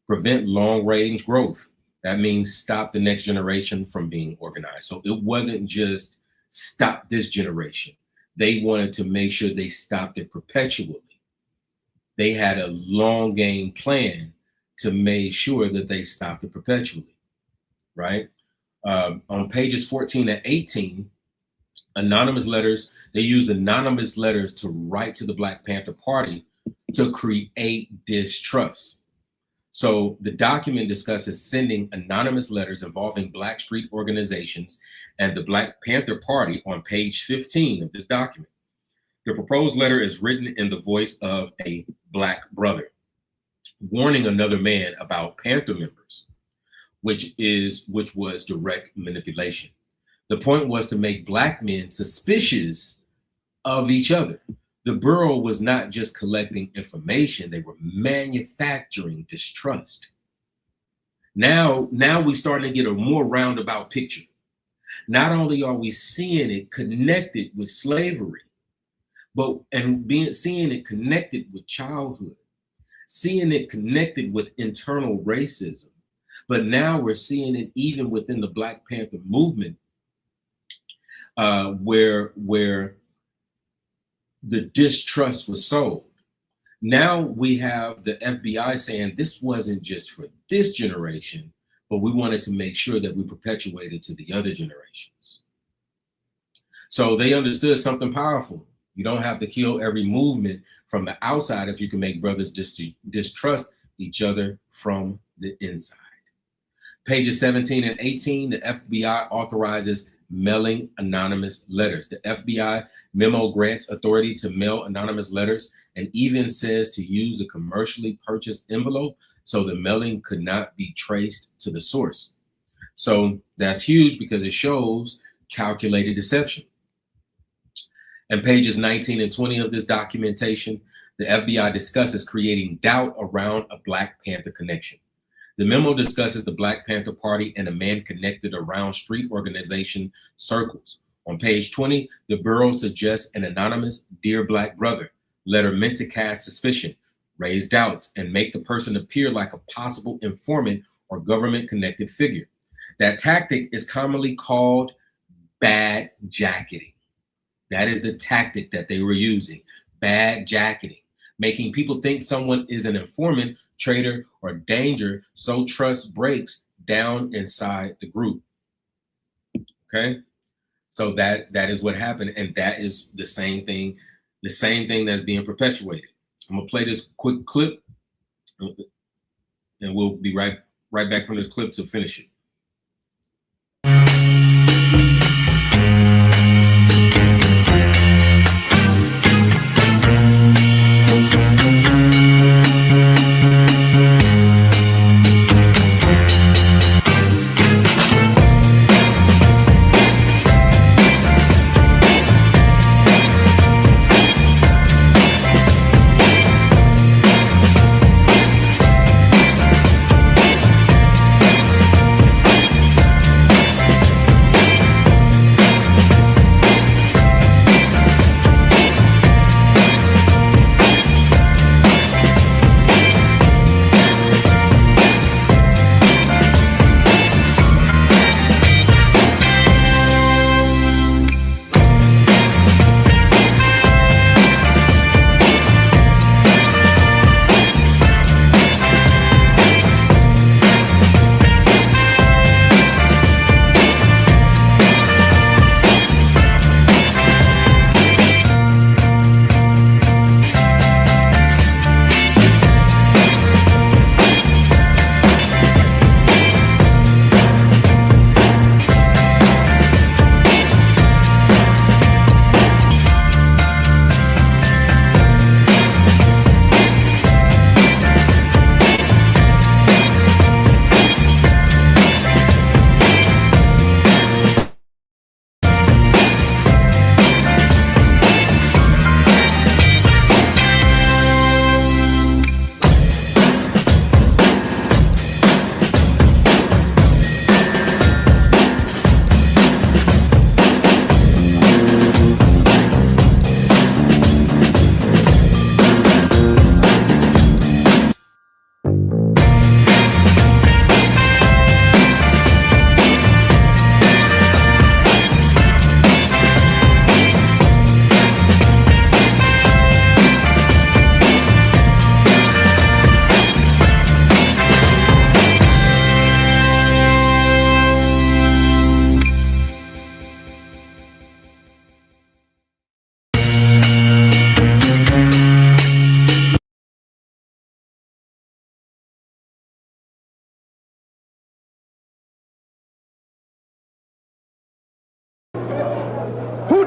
Prevent long-range growth. That means stop the next generation from being organized. So it wasn't just stop this generation. They wanted to make sure they stopped it perpetually. They had a long game plan to make sure that they stopped it perpetually, right? On pages 14 and 18, anonymous letters, they used anonymous letters to write to the Black Panther Party to create distrust. So the document discusses sending anonymous letters involving Black street organizations and the Black Panther Party on page 15 of this document. The proposed letter is written in the voice of a Black brother, warning another man about Panther members, which was direct manipulation. The point was to make Black men suspicious of each other. The Bureau was not just collecting information, they were manufacturing distrust. Now we're starting to get a more roundabout picture. Not only are we seeing it connected with slavery, but seeing it connected with childhood, seeing it connected with internal racism, but now we're seeing it even within the Black Panther movement, where the distrust was sold. Now we have the FBI saying this wasn't just for this generation, but we wanted to make sure that we perpetuated to the other generations. So they understood something powerful. You don't have to kill every movement from the outside if you can make brothers distrust each other from the inside. Pages 17 and 18, the FBI authorizes mailing anonymous letters. The FBI memo grants authority to mail anonymous letters and even says to use a commercially purchased envelope so the mailing could not be traced to the source. So that's huge because it shows calculated deception. And pages 19 and 20 of this documentation, the FBI discusses creating doubt around a Black Panther connection. The memo discusses the Black Panther Party and a man connected around street organization circles. On page 20, the Bureau suggests an anonymous Dear Black Brother letter meant to cast suspicion, raise doubts, and make the person appear like a possible informant or government-connected figure. That tactic is commonly called bad jacketing. That is the tactic that they were using, bad jacketing, making people think someone is an informant, traitor, or danger, so trust breaks down inside the group. Okay, so that is what happened, and that is the same thing that's being perpetuated. I'm gonna play this quick clip, and we'll be right back from this clip to finish it.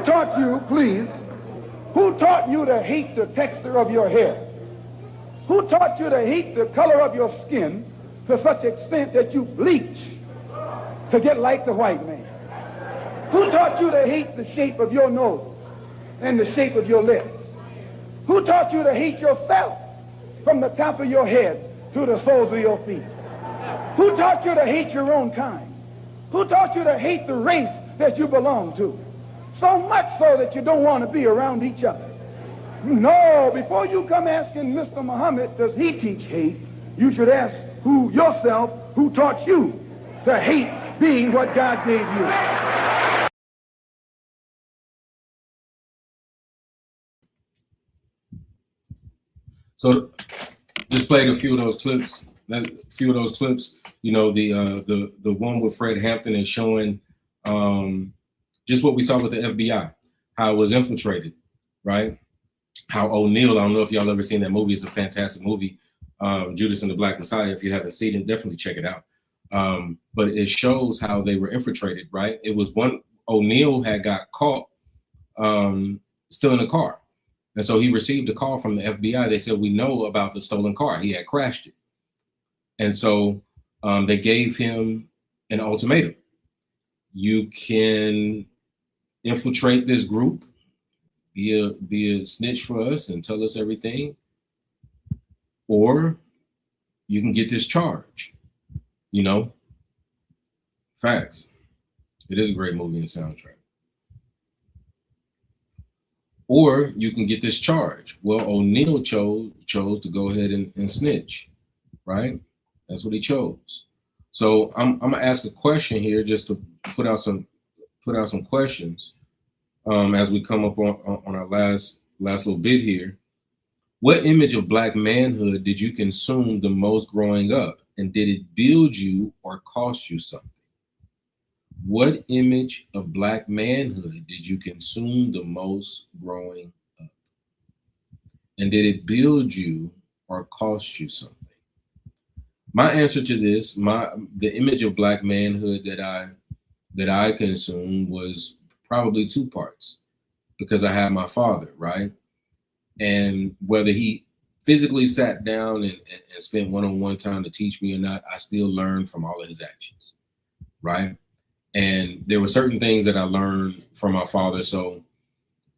taught you, please, who taught you to hate the texture of your hair? Who taught you to hate the color of your skin to such extent that you bleach to get like the white man? Who taught you to hate the shape of your nose and the shape of your lips? Who taught you to hate yourself from the top of your head to the soles of your feet? Who taught you to hate your own kind? Who taught you to hate the race that you belong to? So much so that you don't want to be around each other. No, before you come asking Mr. Muhammad, does he teach hate, you should ask yourself, who taught you to hate being what God gave you? So just played a few of those clips. You know, the one with Fred Hampton is showing just what we saw with the FBI, how it was infiltrated, right? How O'Neill, I don't know if y'all ever seen that movie. It's a fantastic movie, Judas and the Black Messiah. If you haven't seen it, definitely check it out. But it shows how they were infiltrated, right? It was O'Neill had got caught still in the car. And so he received a call from the FBI. They said, we know about the stolen car. He had crashed it. And so they gave him an ultimatum. You can infiltrate this group, be a snitch for us and tell us everything, or you can get this charge. You know, facts. It is a great movie and soundtrack. Or you can get this charge. Well, O'Neill chose to go ahead and snitch, right? That's what he chose. So I'm gonna ask a question here just to put out some questions as we come up on our last little bit here. What image of Black manhood did you consume the most growing up, and did it build you or cost you something? What image of Black manhood did you consume the most growing up? And did it build you or cost you something? My answer to this, the image of Black manhood that I consumed was probably two parts, because I had my father, right? And whether he physically sat down and spent one-on-one time to teach me or not, I still learned from all of his actions, right? And there were certain things that I learned from my father. So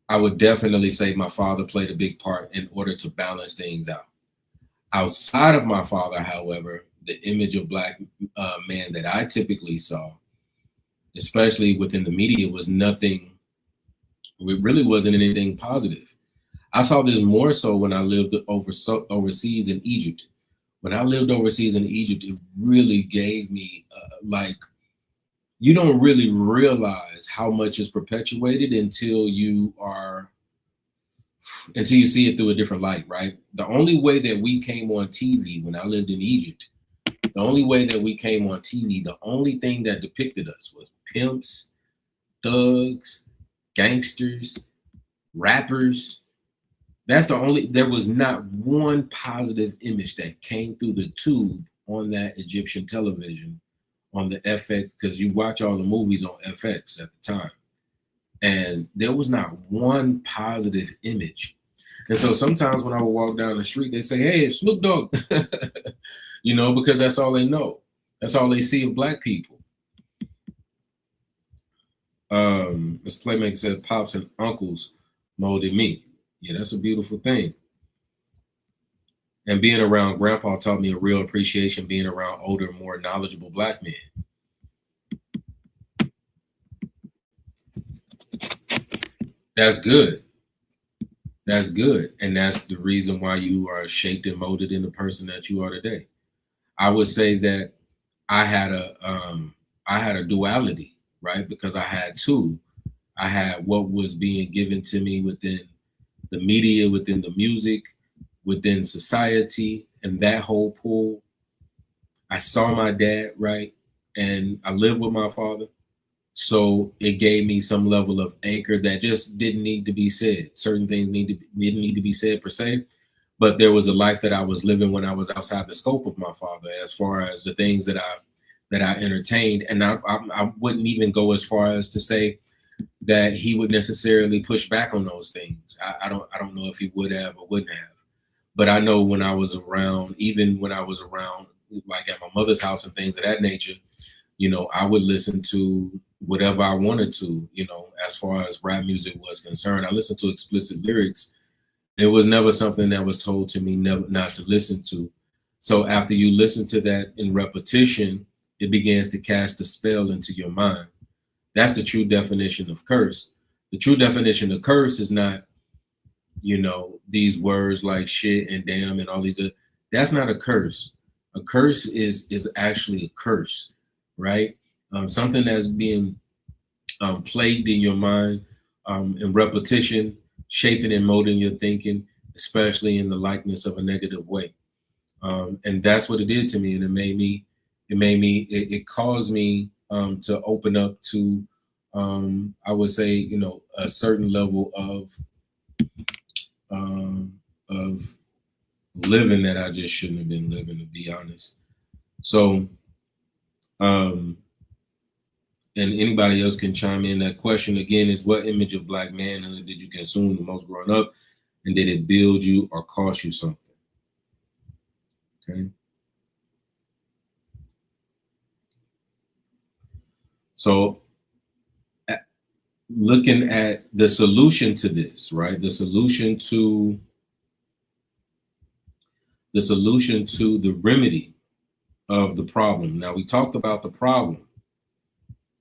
I would definitely say my father played a big part in order to balance things out. Outside of my father, however, the image of Black man that I typically saw, especially within the media, was nothing, it really wasn't anything positive. I saw this more so when I lived overseas in Egypt. When I lived overseas in Egypt, it really gave me you don't really realize how much is perpetuated until you see it through a different light, right? The only way that we came on TV when I lived in Egypt, the only thing that depicted us was pimps, thugs, gangsters, rappers. There was not one positive image that came through the tube on that Egyptian television, on the FX, because you watch all the movies on FX at the time. And there was not one positive image. And so sometimes when I would walk down the street, they say, hey, it's Snoop Dogg, you know, because that's all they know. That's all they see of Black people. This Playmaker said, pops and uncles molded me. Yeah, that's a beautiful thing. And being around Grandpa taught me a real appreciation being around older, more knowledgeable Black men. That's good. That's good. And that's the reason why you are shaped and molded in the person that you are today. I would say that I had a duality, right? Because I had two. I had what was being given to me within the media, within the music, within society, and that whole pool. I saw my dad, right? And I lived with my father. So it gave me some level of anchor that just didn't need to be said. Certain things didn't need to be said per se, but there was a life that I was living when I was outside the scope of my father, as far as the things that I entertained. And I wouldn't even go as far as to say that he would necessarily push back on those things. I don't know if he would have or wouldn't have. But I know when I was around, even when I was around, like at my mother's house and things of that nature, you know, I would listen to whatever I wanted to, you know, as far as rap music was concerned. I listened to explicit lyrics. It was never something that was told to me never not to listen to. So after you listen to that in repetition, it begins to cast a spell into your mind. That's the true definition of curse. The true definition of curse is not, you know, these words like shit and damn and all these. That's not a curse. A curse is actually a curse, right? Something that's being plagued in your mind in repetition, shaping and molding your thinking, especially in the likeness of a negative way. And that's what it did to me. And it caused me to open up to, I would say, you know, a certain level of living that I just shouldn't have been living, to be honest. So, and anybody else can chime in. That question again is, what image of Black manhood did you consume the most growing up, and did it build you or cost you something? Okay. So, looking at the solution to this, right? The solution to the remedy of the problem. Now, we talked about the problem.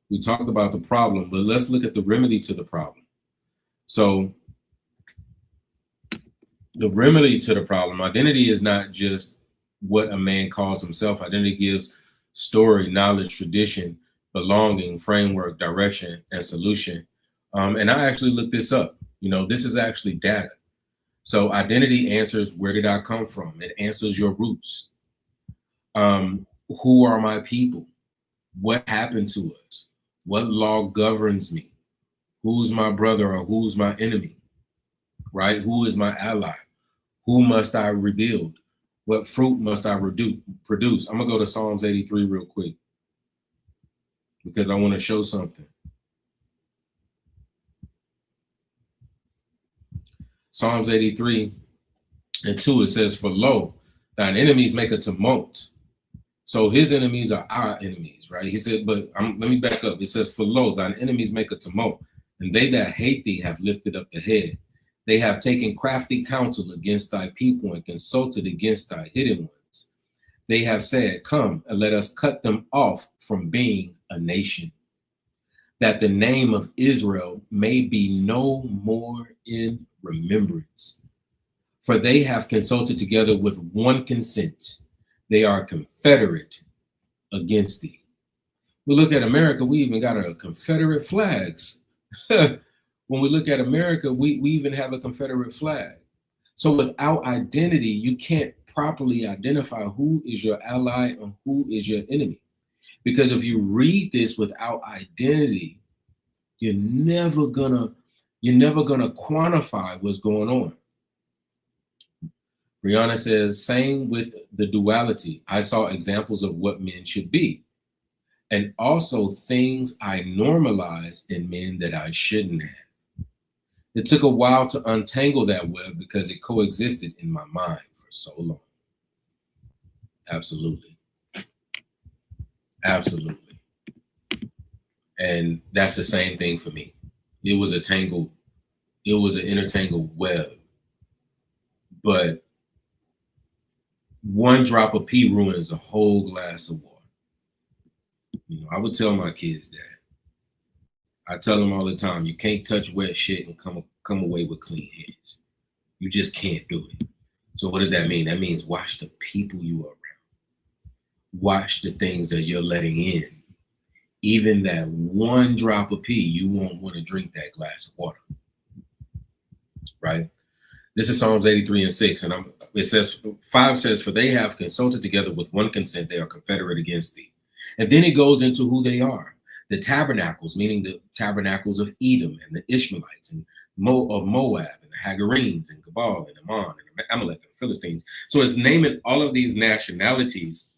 But let's look at the remedy to the problem. So, the remedy to the problem, identity is not just what a man calls himself. Identity gives story, knowledge, tradition, belonging, framework, direction, and solution. And I actually looked this up. You know, this is actually data. So identity answers, where did I come from? It answers your roots. Who are my people? What happened to us? What law governs me? Who's my brother or who's my enemy? Right? Who is my ally? Who must I rebuild? What fruit must I produce? I'm going to go to Psalms 83 real quick because I want to show something. Psalms 83 and 2, it says, for lo, thine enemies make a tumult. So his enemies are our enemies, right? He said, but let me back up. It says, for lo, thine enemies make a tumult, and they that hate thee have lifted up the head. They have taken crafty counsel against thy people and consulted against thy hidden ones. They have said, come and let us cut them off from being a nation, that the name of Israel may be no more in remembrance. For they have consulted together with one consent. They are confederate against thee. We look at America, we even got a Confederate flags. When we look at America, we even have a Confederate flag. So without identity, you can't properly identify who is your ally and who is your enemy. Because if you read this without identity, you're never gonna quantify what's going on. Brianna says, same with the duality. I saw examples of what men should be, and also things I normalized in men that I shouldn't have. It took a while to untangle that web because it coexisted in my mind for so long. Absolutely. Absolutely. And that's the same thing for me. It was an intertangled web. But one drop of pee ruins a whole glass of water. You know, I would tell my kids that. I tell them all the time, you can't touch wet shit and come away with clean hands. You just can't do it. So what does that mean? That means watch the people you are around. Watch the things that you're letting in. Even that one drop of pee, you won't want to drink that glass of water. Right? This is Psalms 83 and 6. And it says, 5 says, for they have consulted together with one consent, they are confederate against thee. And then it goes into who they are. The tabernacles, meaning the tabernacles of Edom and the Ishmaelites and of Moab and the Hagarenes and Gebal and Ammon and Amalek and the Philistines. So it's naming all of these nationalities.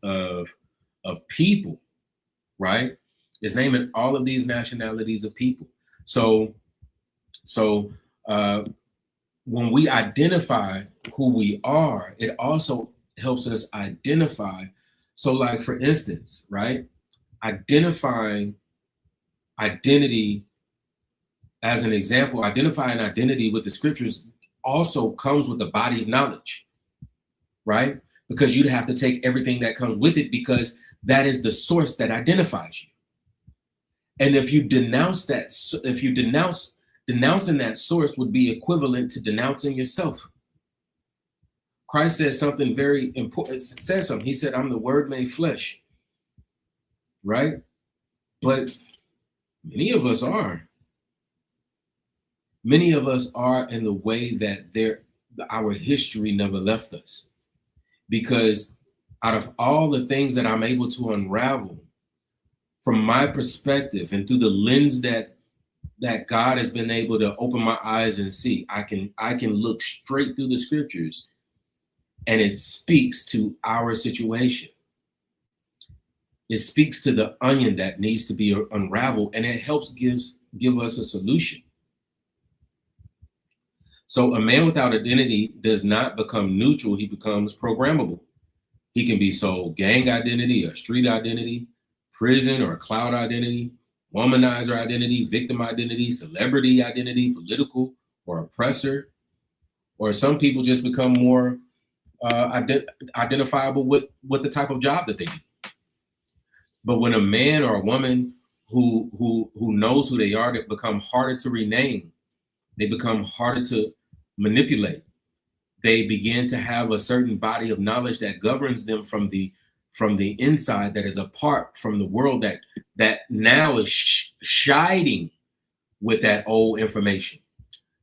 Of people, right? It's naming all of these nationalities of people. So when we identify who we are, it also helps us identify. So, like for instance, right, identifying identity as an example, identifying identity with the scriptures also comes with a body of knowledge, right? Because you'd have to take everything that comes with it, because that is the source that identifies you. And if you denounce that, if you denouncing that source would be equivalent to denouncing yourself. Christ says something very important. Says something. He said, "I'm the Word made flesh." Right? But many of us are. Many of us are in the way that our history never left us. Because out of all the things that I'm able to unravel, from my perspective and through the lens that God has been able to open my eyes and see, I can look straight through the scriptures, and it speaks to our situation. It speaks to the onion that needs to be unraveled, and it helps give us a solution. So a man without identity does not become neutral, he becomes programmable. He can be sold gang identity or street identity, prison or cloud identity, womanizer identity, victim identity, celebrity identity, political or oppressor. Or some people just become more identifiable with the type of job that they do. But when a man or a woman who knows who they are, they become harder to rename. They become harder to manipulate. They begin to have a certain body of knowledge that governs them from the inside, that is apart from the world that now is shiding with that old information,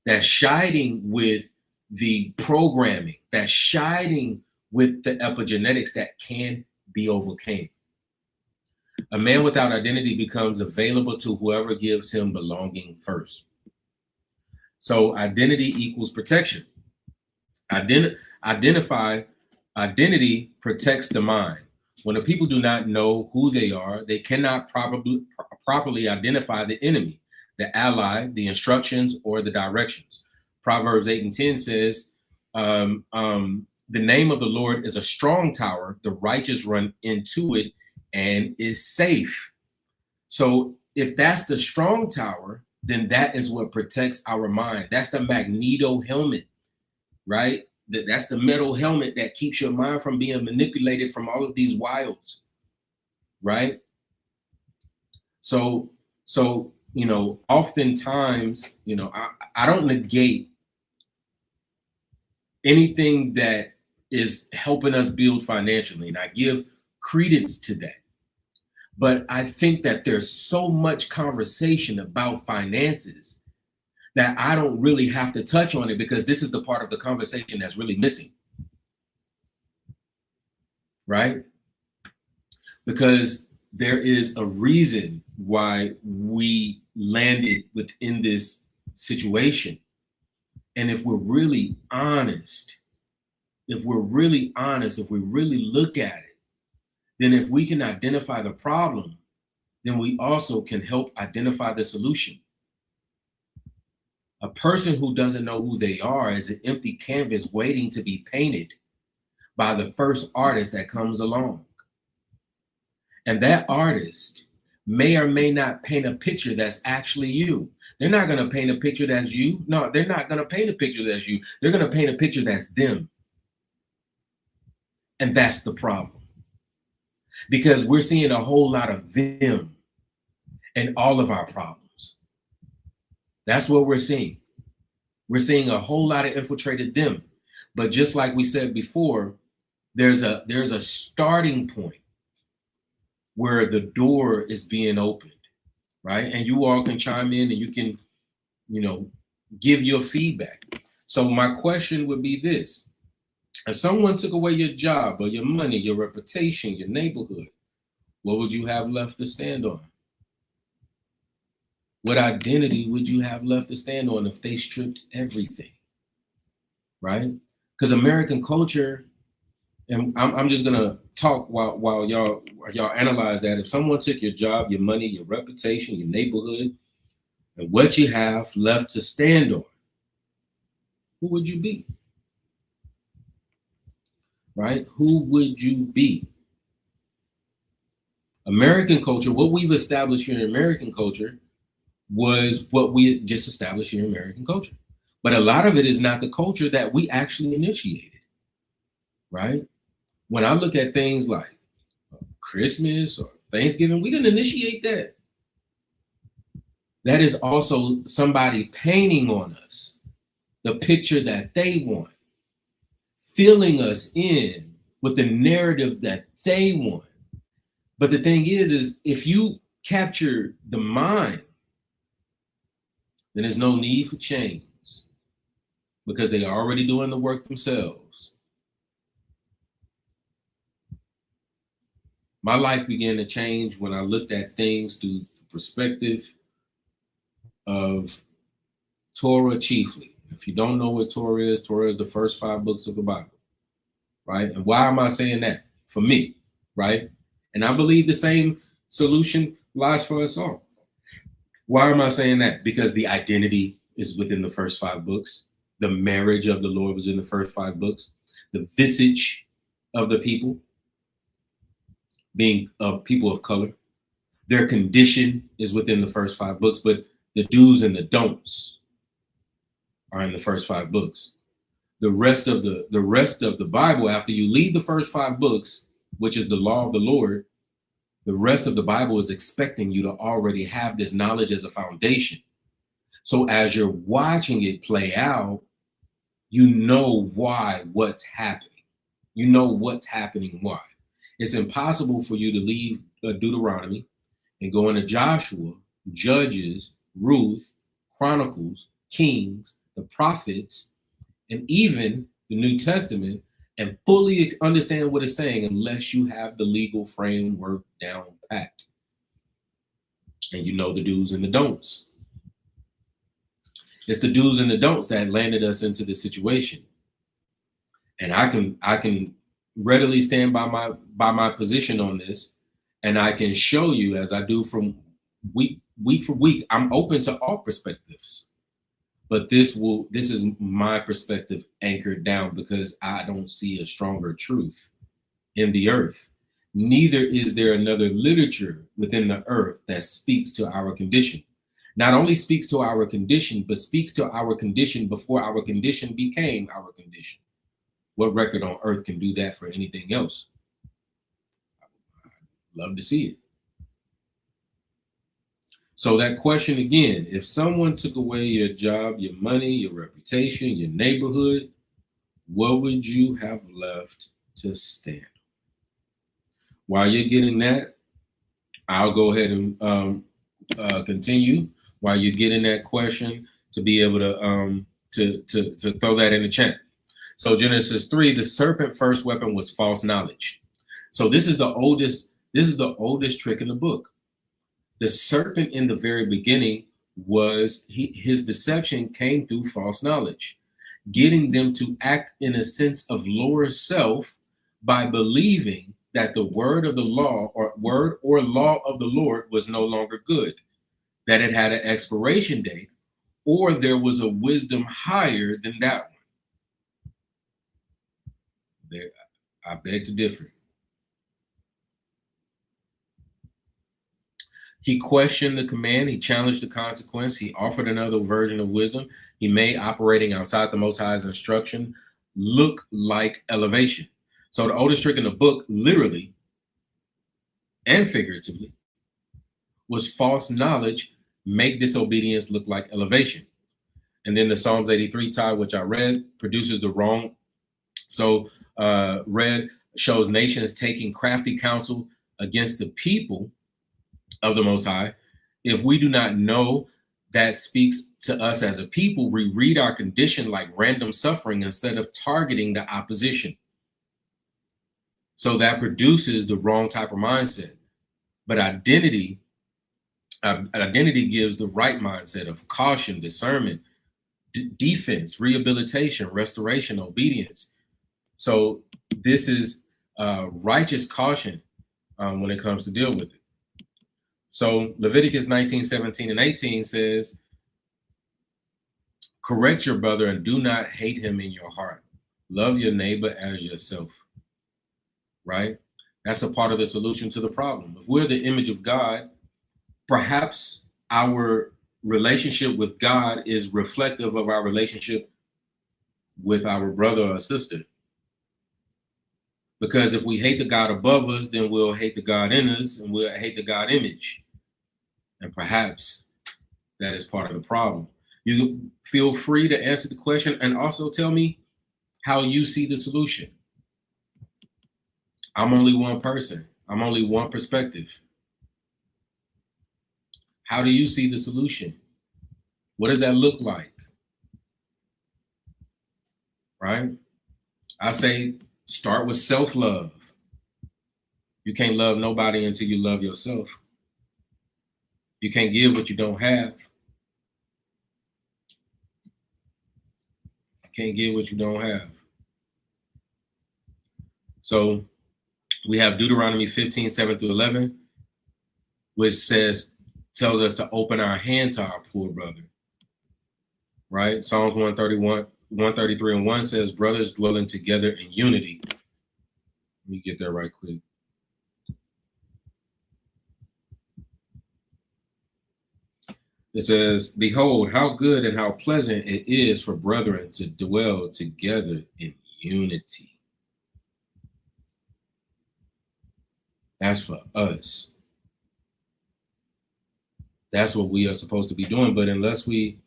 that's shiding with the programming, that's shiding with the epigenetics that can be overcame. A man without identity becomes available to whoever gives him belonging first. So identity equals protection. Identity protects the mind. When the people do not know who they are, they cannot properly identify the enemy, the ally, the instructions, or the directions. Proverbs 8:10 says, the name of the Lord is a strong tower. The righteous run into it and is safe. So if that's the strong tower, then that is what protects our mind. That's the magneto helmet, right? That's the metal helmet that keeps your mind from being manipulated from all of these wilds, right? So oftentimes, I don't negate anything that is helping us build financially, and I give credence to that. But I think that there's so much conversation about finances that I don't really have to touch on it, because this is the part of the conversation that's really missing, right? Because there is a reason why we landed within this situation. And if we're really honest, if we really look at it, then if we can identify the problem, then we also can help identify the solution. A person who doesn't know who they are is an empty canvas waiting to be painted by the first artist that comes along. And that artist may or may not paint a picture that's actually you. They're not going to paint a picture that's you. No, they're not going to paint a picture that's you. They're going to paint a picture that's them. And that's the problem. Because we're seeing a whole lot of them in all of our problems. That's what we're seeing. We're seeing a whole lot of infiltrated them. But just like we said before, there's a starting point where the door is being opened, right? And you all can chime in and you can, give your feedback. So my question would be this. If someone took away your job or your money, your reputation, your neighborhood, what would you have left to stand on? What identity would you have left to stand on if they stripped everything, right? Because American culture And I'm just gonna talk while y'all analyze that. If someone took your job, your money, your reputation, your neighborhood, and what you have left to stand on, who would you be? Right? Who would you be? American culture, what we've established here in American culture was what we just established here in American culture. But a lot of it is not the culture that we actually initiated, right? When I look at things like Christmas or Thanksgiving, we didn't initiate that. That is also somebody painting on us the picture that they want, filling us in with the narrative that they want. But the thing is if you capture the mind, then there's no need for change because they are already doing the work themselves. My life began to change when I looked at things through the perspective of Torah chiefly. If you don't know what Torah is the first 5 books of the Bible, right? And why am I saying that? For me, right? And I believe the same solution lies for us all. Why am I saying that? Because the identity is within the first 5 books. The marriage of the Lord was in the first 5 books. The visage of the people being people of color. Their condition is within the first 5 books, but the do's and the don'ts are in the first 5 books. The rest of the Bible, after you leave the first 5 books, which is the law of the Lord, the rest of the Bible is expecting you to already have this knowledge as a foundation. So as you're watching it play out, you know what's happening. You know what's happening, why. It's impossible for you to leave Deuteronomy and go into Joshua, Judges, Ruth, Chronicles, Kings, the prophets, and even the New Testament and fully understand what it's saying unless you have the legal framework down packed. And you know the do's and the don'ts. It's the do's and the don'ts that landed us into this situation. And I can readily stand by my position on this, and I can show you, as I do from week for week, I'm open to all perspectives. But this is my perspective anchored down because I don't see a stronger truth in the earth. Neither is there another literature within the earth that speaks to our condition. Not only speaks to our condition, but speaks to our condition before our condition became our condition. What record on earth can do that for anything else? I'd love to see it. So that question again, if someone took away your job, your money, your reputation, your neighborhood, what would you have left to stand? While you're getting that, I'll go ahead and continue while you're getting that question to be able to throw that in the chat. So Genesis 3, the serpent first weapon was false knowledge. So this is the oldest trick in the book. The serpent in the very beginning was his deception came through false knowledge, getting them to act in a sense of lower self by believing that the word of the law or word or law of the Lord was no longer good, that it had an expiration date, or there was a wisdom higher than that one. I beg to differ. He questioned the command. He challenged the consequence. He offered another version of wisdom. He made operating outside the Most High's instruction look like elevation. So the oldest trick in the book, literally and figuratively, was false knowledge make disobedience look like elevation. And then the Psalms 83 tie, which I read, produces the wrong. So read shows nations taking crafty counsel against the people of the Most High. If we do not know that speaks to us as a people, we read our condition like random suffering instead of targeting the opposition. So that produces the wrong type of mindset. But identity gives the right mindset of caution, discernment, defense, rehabilitation, restoration, obedience. So this is righteous caution when it comes to deal with it. So Leviticus 19:17-18 says, correct your brother and do not hate him in your heart. Love your neighbor as yourself, right? That's a part of the solution to the problem. If we're the image of God, perhaps our relationship with God is reflective of our relationship with our brother or sister. Because if we hate the God above us, then we'll hate the God in us and we'll hate the God image. And perhaps that is part of the problem. You feel free to answer the question and also tell me how you see the solution. I'm only one person. I'm only one perspective. How do you see the solution? What does that look like? Right? I say start with self-love. You can't love nobody until you love yourself. You can't give what you don't have. You can't give what you don't have. So we have Deuteronomy 15:7-11, which tells us to open our hand to our poor brother. Right? Psalms 133:1 says, brothers dwelling together in unity. Let me get there right quick. It says, behold, how good and how pleasant it is for brethren to dwell together in unity. That's for us. That's what we are supposed to be doing. But unless we,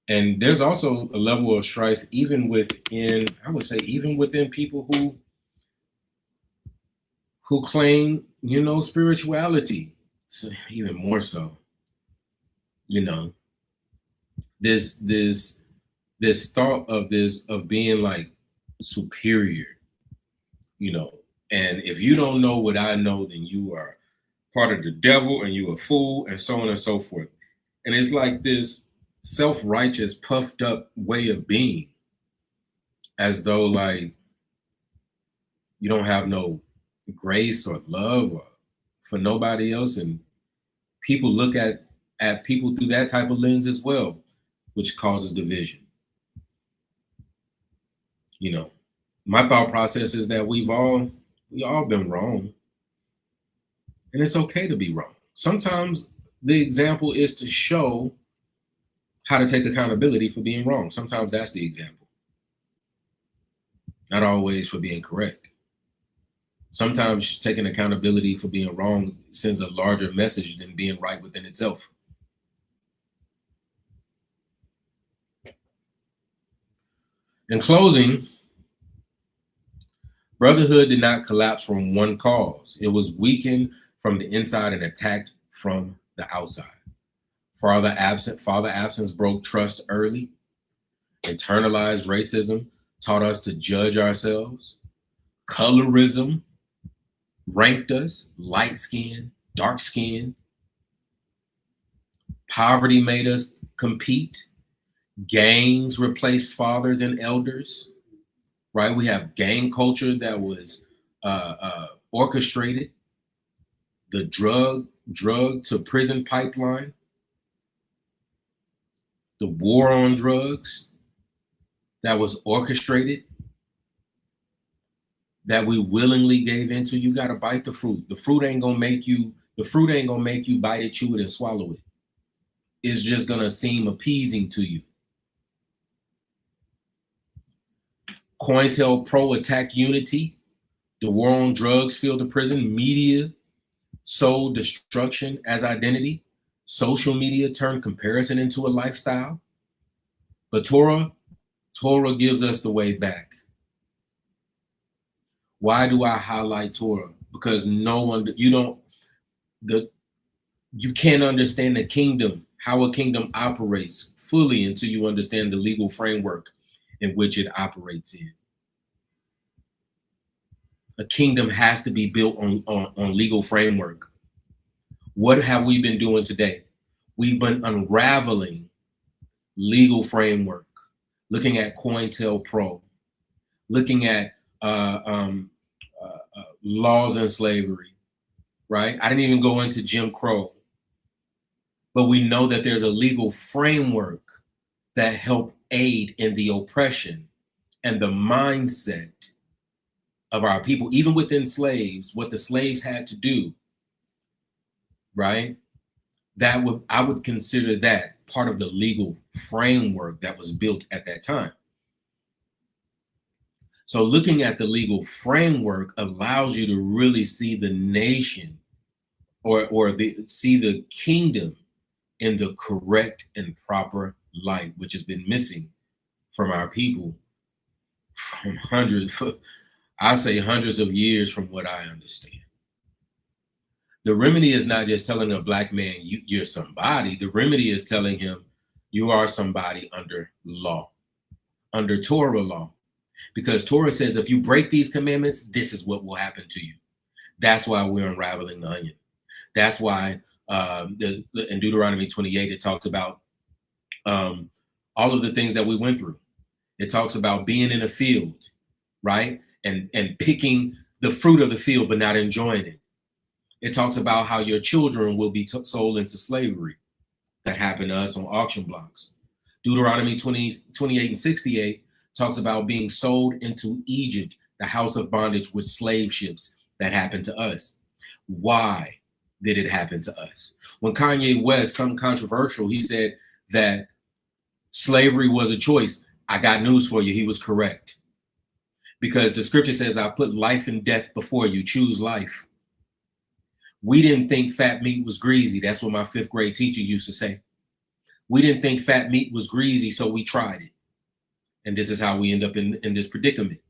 and there's also a level of strife even within, I would say, even within people who claim, spirituality. So even more so, this thought of being like superior, and if you don't know what I know, then you are part of the devil and you a fool, and so on and so forth. And it's like this self-righteous, puffed up way of being, as though like you don't have no grace or love for nobody else. And people look at people through that type of lens as well, which causes division. My thought process is that we all been wrong. And it's okay to be wrong. Sometimes the example is to show how to take accountability for being wrong. Sometimes that's the example. Not always for being correct. Sometimes taking accountability for being wrong sends a larger message than being right within itself. In closing, Brotherhood did not collapse from one cause. It was weakened from the inside and attacked from the outside. Father absence broke trust early. Internalized racism taught us to judge ourselves. Colorism ranked us, light skin, dark skin. Poverty made us compete. Gangs replaced fathers and elders. Right? We have gang culture that was orchestrated. The drug to prison pipeline. The war on drugs that was orchestrated, that we willingly gave into. You got to bite the fruit. The fruit ain't gonna make you bite it, chew it, and swallow it. It's just gonna seem appeasing to you. COINTELPRO attacked unity. The war on drugs filled the prison. Media sold destruction as identity. Social media turned comparison into a lifestyle. But Torah gives us the way back. Why do I highlight Torah? Because you can't understand the kingdom, how a kingdom operates fully until you understand the legal framework in which it operates in. A kingdom has to be built on legal framework. What have we been doing today? We've been unraveling legal framework, looking at COINTELPRO, looking at laws and slavery, right? I didn't even go into Jim Crow, but we know that there's a legal framework that help aid in the oppression and the mindset of our people, even within slaves, what the slaves had to do, right? I would consider that part of the legal framework that was built at that time. So looking at the legal framework allows you to really see the nation or see the kingdom in the correct and proper light, which has been missing from our people from hundreds of years from what I understand. The remedy is not just telling a black man you're somebody. The remedy is telling him you are somebody under law, under Torah law. Because Torah says if you break these commandments, this is what will happen to you. That's why we're unraveling the onion. That's why in Deuteronomy 28, it talks about all of the things that we went through. It talks about being in a field, right? And picking the fruit of the field, but not enjoying it. It talks about how your children will be sold into slavery. That happened to us on auction blocks. Deuteronomy 28 and 68 talks about being sold into Egypt, the house of bondage with slave ships. That happened to us. Why did it happen to us? When Kanye West, something controversial, he said that slavery was a choice. I got news for you. He was correct. Because the scripture says, I put life and death before you. Choose life. We didn't think fat meat was greasy. That's what my 5th grade teacher used to say. We didn't think fat meat was greasy, so we tried it. And this is how we end up in this predicament,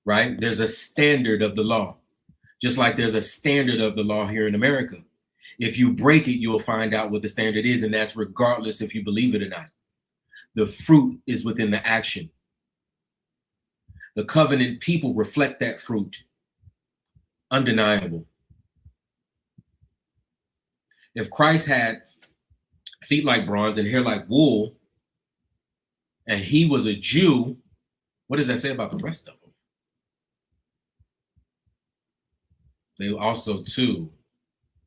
right? There's a standard of the law, just like there's a standard of the law here in America. If you break it, you'll find out what the standard is, and that's regardless if you believe it or not. The fruit is within the action. The covenant people reflect that fruit. Undeniable. If Christ had feet like bronze and hair like wool, and he was a Jew, what does that say about the rest of them? They also, too,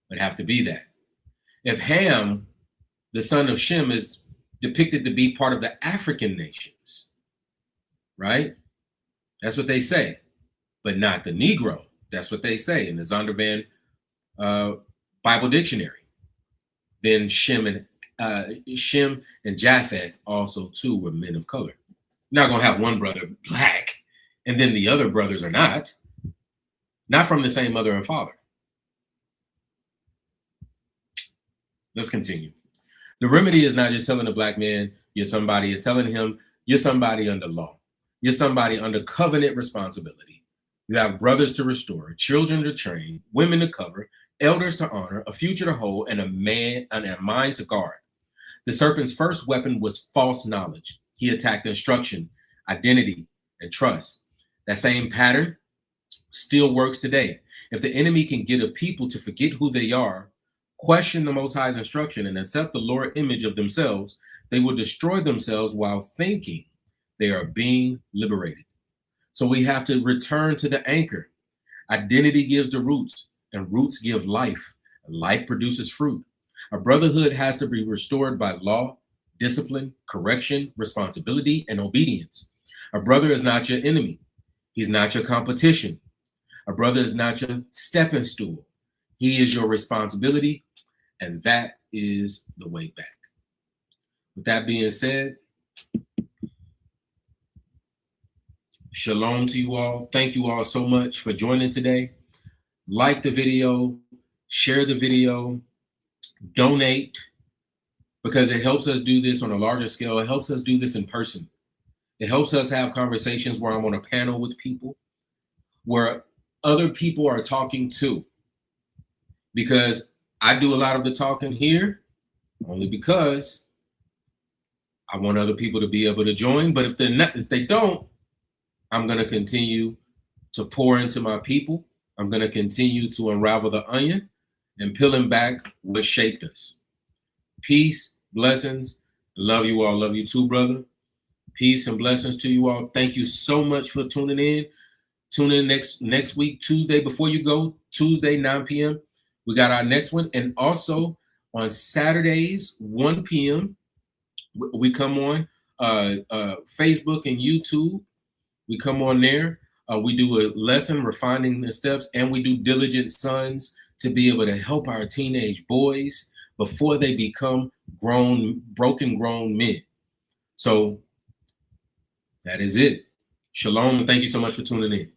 would have to be that. If Ham, the son of Shem, is depicted to be part of the African nations, right? That's what they say, but not the Negro. That's what they say in the Zondervan Bible Dictionary. Then Shem and Japheth also too were men of color. You're not gonna have one brother black and then the other brothers are not from the same mother and father. Let's continue. The remedy is not just telling a black man you're somebody, it's telling him you're somebody under law. You're somebody under covenant responsibility. You have brothers to restore, children to train, women to cover, elders to honor, a future to hold, and a mind to guard. The serpent's first weapon was false knowledge. He attacked instruction, identity, and trust. That same pattern still works today. If the enemy can get a people to forget who they are, question the Most High's instruction, and accept the lower image of themselves, they will destroy themselves while thinking they are being liberated. So we have to return to the anchor. Identity gives the roots, and roots give life, and life produces fruit. A brotherhood has to be restored by law, discipline, correction, responsibility, and obedience. A brother is not your enemy. He's not your competition. A brother is not your stepping stool. He is your responsibility, and that is the way back. With that being said, shalom to you all. Thank you all so much for joining today. Like the video, share the video, donate, because it helps us do this on a larger scale. It helps us do this in person. It helps us have conversations where I'm on a panel with people, where other people are talking too. Because I do a lot of the talking here, only because I want other people to be able to join. But if they don't, I'm going to continue to pour into my people. I'm going to continue to unravel the onion and peeling back what shaped us. Peace, blessings. Love you all. Love you too, brother. Peace and blessings to you all. Thank you so much for tuning in. Tune in next week, Tuesday, before you go, Tuesday, 9 p.m. We got our next one. And also on Saturdays, 1 p.m., we come on Facebook and YouTube. We come on there. We do a lesson, refining the steps, and we do Diligent Sons to be able to help our teenage boys before they become broken grown men. So that is it. Shalom, and thank you so much for tuning in.